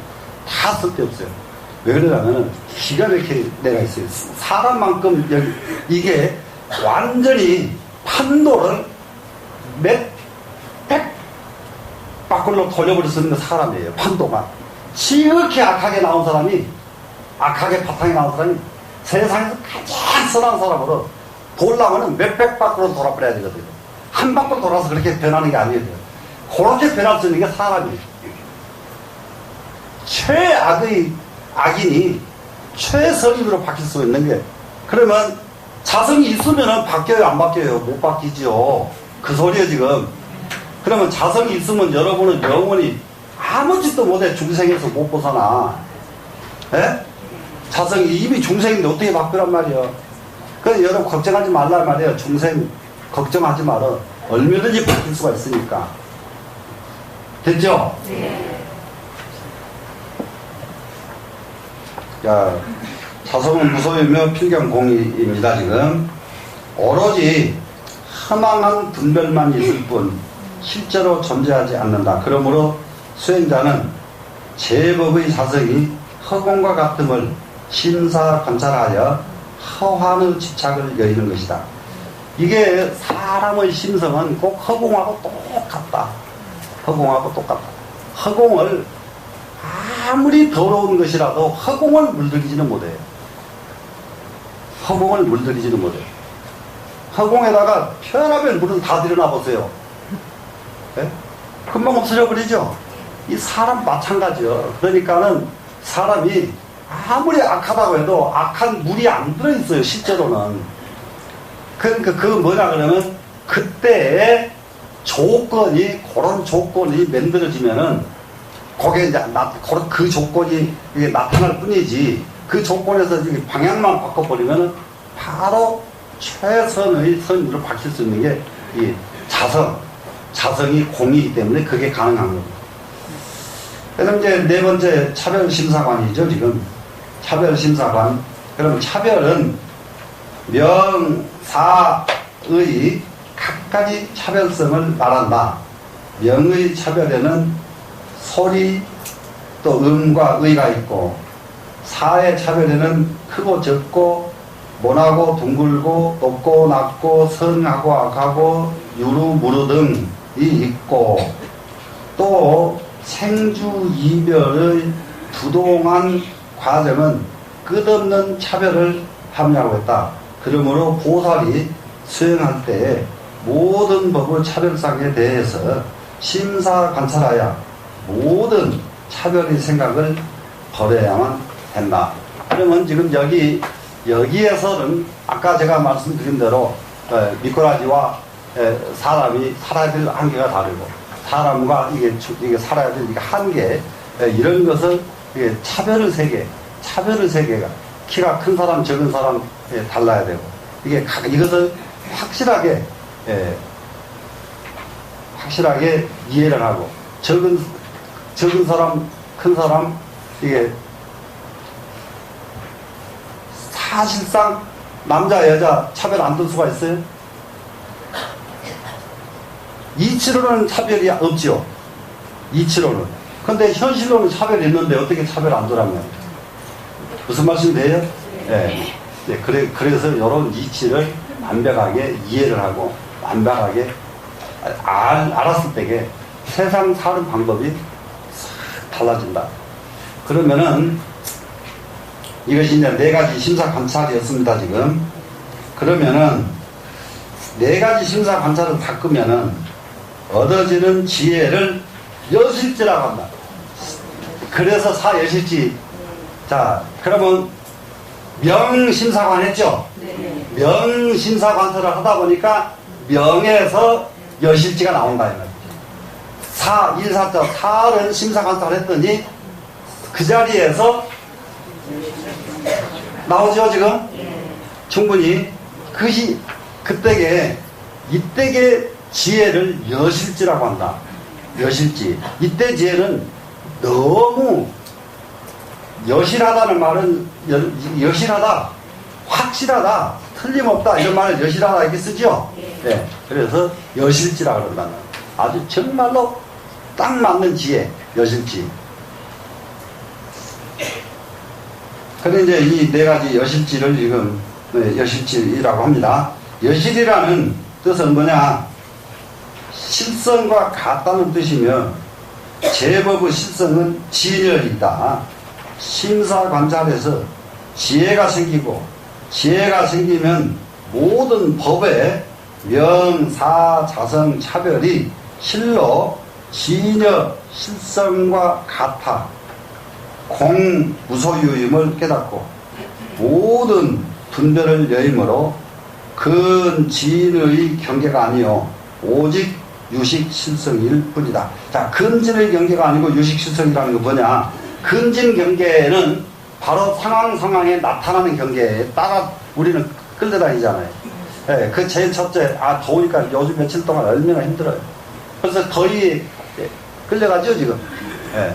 다 쓸데없어요. 왜 그러냐면은 기가 막히게 내가 있어요. 사람만큼 이게 완전히 판도를 몇 밖으로 돌려버릴 수 있는 사람이에요. 판도가. 지극히 악하게 나온 사람이, 악하게 바탕에 나온 사람이 세상에서 가장 선한 사람으로 보려면은 몇백 밖으로 돌아버려야 되거든요. 한 바퀴 돌아서 그렇게 변하는 게 아니에요. 그렇게 변할 수 있는 게 사람이에요. 최악의 악인이 최선으로 바뀔 수 있는 게, 그러면 자성이 있으면은 바뀌어요, 안 바뀌어요? 못 바뀌죠. 그 소리예요, 지금. 그러면 자성이 있으면 여러분은 영원히 아무 짓도 못해. 중생에서 못 벗어나. 예? 자성이 이미 중생인데 어떻게 바꾸란 말이에요. 그래서 여러분 걱정하지 말란 말이에요. 중생 걱정하지 말아. 얼마든지 바뀔 수가 있으니까. 됐죠? 네. 자, 자성은 무소유며 필경공이입니다. 지금 오로지 허망한 분별만 있을 뿐 실제로 존재하지 않는다. 그러므로 수행자는 제법의 자성이 허공과 같음을 심사 관찰하여 허환의 집착을 여의는 것이다. 이게 사람의 심성은 꼭 허공하고 똑같다. 허공하고 똑같다. 허공을 아무리 더러운 것이라도 허공을 물들이지는 못해요. 허공을 물들이지는 못해요. 허공에다가 편하면 물을 다 들여놔 보세요. 네? 금방 없어져 버리죠. 이 사람 마찬가지요. 그러니까는 사람이 아무리 악하다고 해도 악한 물이 안 들어있어요. 실제로는. 그러니까 그 뭐냐 그러면 그때의 조건이 그런 조건이 만들어지면은 거기에 이제 그 조건이 이게 나타날 뿐이지 그 조건에서 방향만 바꿔버리면은 바로 최선의 선으로 바뀔 수 있는 게 이 자성이 공이기 때문에 그게 가능한 겁니다. 그래서 이제 네 번째 차별심사관이죠. 지금 차별심사관. 그럼 차별은 명사의 각가지 차별성을 말한다. 명의 차별에는 소리 또 음과 의가 있고, 사의 차별에는 크고 적고 모나고 둥글고 높고 낮고 선하고 악하고 유루무루 등이 있고, 또 생주 이별의 부동한 과정은 끝없는 차별을 함유하고 있다. 그러므로 보살이 수행할 때에 모든 법의 차별상에 대해서 심사 관찰하여 모든 차별의 생각을 버려야만 된다. 그러면 지금 여기에서는 아까 제가 말씀드린 대로 미꾸라지와 사람이 살아야 될 한계가 다르고, 사람과 이게 살아야 될 한계, 이런 것을 차별의 세계가 키가 큰 사람 적은 사람 달라야 되고, 이것을 확실하게 이해를 하고, 적은 사람 큰 사람 이게 사실상 남자 여자 차별 안 둘 수가 있어요? 이치로는 차별이 없죠. 이치로는. 근데 현실로는 차별이 있는데 어떻게 차별 안 두라면? 무슨 말씀이 돼요? 네. 네. 그래서 이런 이치를 완벽하게 이해를 하고 완벽하게 알았을 때에 세상 사는 방법이 싹 달라진다. 그러면은 이것이 이제 네 가지 심사 관찰이었습니다. 지금. 그러면은 네 가지 심사 관찰을 바꾸면은 얻어지는 지혜를 여실지라고 한다. 그래서 사여실지. 자, 그러면 명심사관 했죠? 네. 명심사관설을 하다 보니까 명에서 여실지가 나온다. 일사자, 사를 심사관찰을 했더니 그 자리에서 나오죠, 지금? 충분히. 이때의 지혜를 여실지라고 한다. 여실지. 이때 지혜는 너무 여실하다는 말은 여실하다, 확실하다, 틀림없다 이런 말을 여실하다 이렇게 쓰죠. 네. 그래서 여실지라고 그런다는 아주 정말로 딱 맞는 지혜, 여실지. 그런데 이제 이 네 가지 여실지를 지금 여실지라고 합니다. 여실이라는 뜻은 뭐냐? 실성과 같다는 뜻이며, 제법의 실성은 진열이다. 심사 관찰에서 지혜가 생기고, 지혜가 생기면 모든 법의 명, 사, 자성, 차별이 실로 진여, 실성과 같아 공, 무소유임을 깨닫고 모든 분별을 여임으로 근, 진의 경계가 아니요 오직 유식 실성일 뿐이다. 자, 근진의 경계가 아니고 유식 실성이라는 거 뭐냐? 근진 경계는 바로 상황에 나타나는 경계에 따라 우리는 끌려다니잖아요. 예, 그 제일 첫째, 더우니까 요즘 며칠 동안 얼마나 힘들어요. 그래서 거의 끌려가죠, 지금. 예.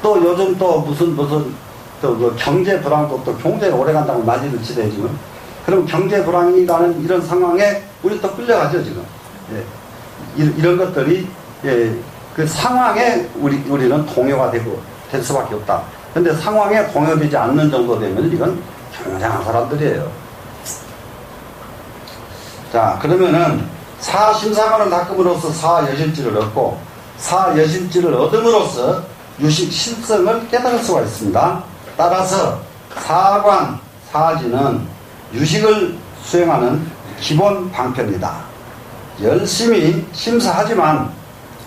또 요즘 또 무슨 또 그 경제 불황도 또 경제가 오래 간다고 난리를 치대 지금. 그럼 경제 불황이라는 이런 상황에 우리 또 끌려가죠 지금. 예. 이런 것들이 예, 그 상황에 우리는 동요가 될 수밖에 없다. 근데 상황에 동요되지 않는 정도 되면 이건 굉장한 사람들이에요. 자, 그러면은 사심사관을 닦음으로써 사여실지를 얻고 사여실지를 얻음으로써 유식 실성을 깨달을 수가 있습니다. 따라서 사관, 사지는 유식을 수행하는 기본 방편이다. 열심히 심사하지만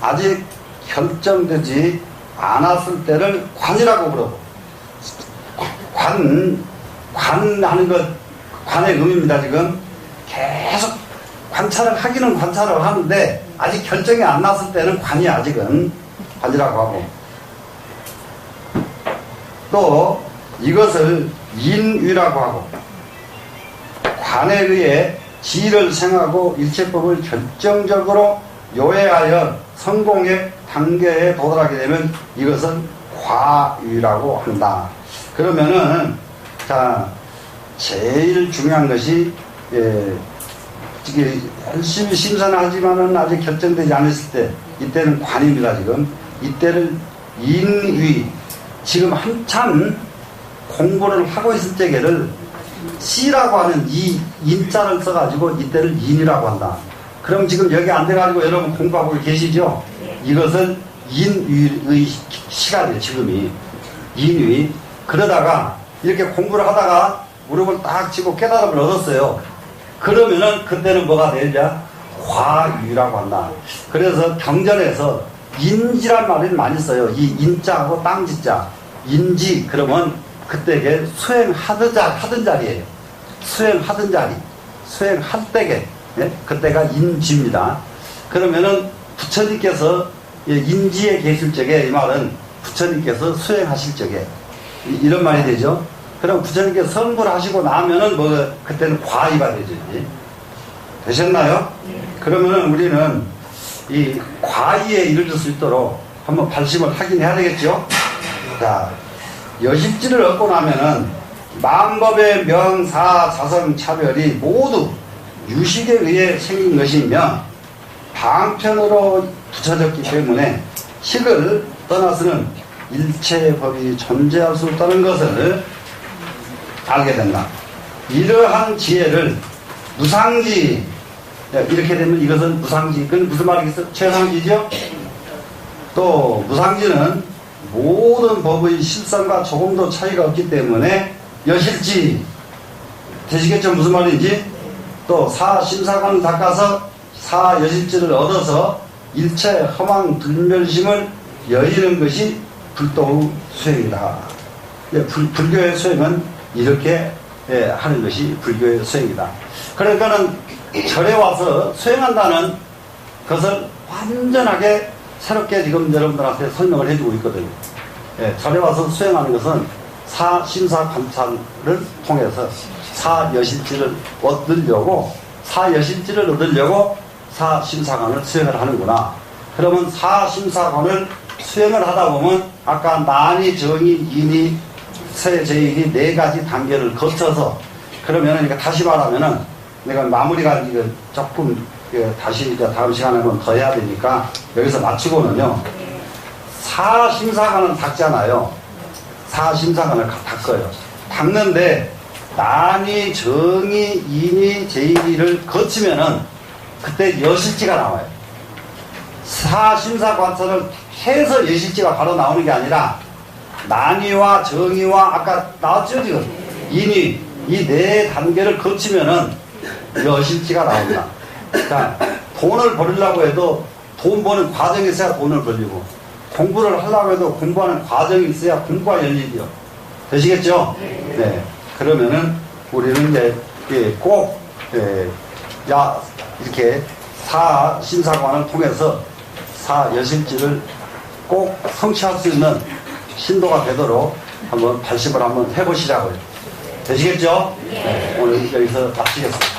아직 결정되지 않았을 때를 관이라고 부르고, 관하는 것, 관의 의미입니다. 지금 계속 관찰을 하기는 관찰을 하는데 아직 결정이 안 났을 때는 관이 아직은 관이라고 하고, 또 이것을 인위라고 하고, 관에 의해 지혜를 생하고 일체법을 결정적으로 요해하여 성공의 단계에 도달하게 되면 이것은 과위라고 한다. 그러면은 자, 제일 중요한 것이 열심히 심사는 하지만은 아직 결정되지 않았을 때, 이때는 관입니다. 지금 이때를 인위, 지금 한참 공부를 하고 있을 때를 C라고 하는 이 인자를 써가지고 이때를 인이라고 한다. 그럼 지금 여기 안 돼가지고 여러분 공부하고 계시죠? 이것은 인위의 시간이에요. 지금이 인위. 그러다가 이렇게 공부를 하다가 무릎을 딱 치고 깨달음을 얻었어요. 그러면은 그때는 뭐가 되냐? 과유라고 한다. 그래서 경전에서 인지란 말을 많이 써요. 이 인자하고 땅지자. 인지 그러면 그때게 수행하던 자리예요. 수행하던 자리. 수행할 때게. 예? 그때가 인지입니다. 그러면은 부처님께서 인지에 계실 적에, 이 말은 부처님께서 수행하실 적에 이런 말이 되죠. 그럼 부처님께서 성불 하시고 나면은 뭐 그때는 과의가 되죠. 되셨나요? 그러면은 우리는 이 과의에 이르를 수 있도록 한번 발심을 하긴 해야 되겠죠. 자, 여실지를 얻고 나면은 만법의 명사 자성 차별이 모두 유식에 의해 생긴 것이며 방편으로 붙여졌기 때문에 식을 떠나서는 일체의 법이 존재할 수 없다는 것을 알게 된다. 이러한 지혜를 무상지, 이렇게 되면 이것은 무상지, 그건 무슨 말이겠어? 최상지죠? 또 무상지는 모든 법의 실상과 조금도 차이가 없기 때문에 여실지, 되시겠죠? 무슨 말인지? 또 사심사관을 닦아서 사여실지를 얻어서 일체 허망 불멸심을 여의는 것이 불도의 수행이다. 불교의 수행은 이렇게 하는 것이 불교의 수행이다. 그러니까는 절에 와서 수행한다는 것을 완전하게 새롭게 지금 여러분들한테 설명을 해주고 있거든요. 절에 와서 수행하는 것은 사심사 관찰을 통해서 사여실지를 얻으려고 사심사관을 수행을 하는구나. 그러면 사심사관을 수행을 하다 보면 아까 난이, 정이, 인이, 세제일이 네 가지 단계를 거쳐서, 그러면은 다시 말하면은 내가 마무리가 이거 조금 다시 다음 시간에 한번 더 해야 되니까 여기서 마치고는요, 사심사관을 닦잖아요. 사심사관을 닦아요. 닦는데 난이, 정이, 인이, 제일이를 거치면은 그때 여실지가 나와요. 사심사 관찰을 해서 여실지가 바로 나오는 게 아니라 난이와 정의와 아까 나왔죠 지금 인이, 이 네 단계를 거치면은 여실지가 나온다. 자, 돈을 벌려고 해도 돈 버는 과정이 있어야 돈을 벌리고, 공부를 하려고 해도 공부하는 과정이 있어야 공부가 열리죠. 되시겠죠? 네. 그러면은 우리는 이제 꼭 이렇게 사심사관을 통해서 사여실지를 꼭 성취할 수 있는 신도가 되도록 한번 발심을 한번 해보시자고요. 되시겠죠? 네. 오늘 여기서 마치겠습니다.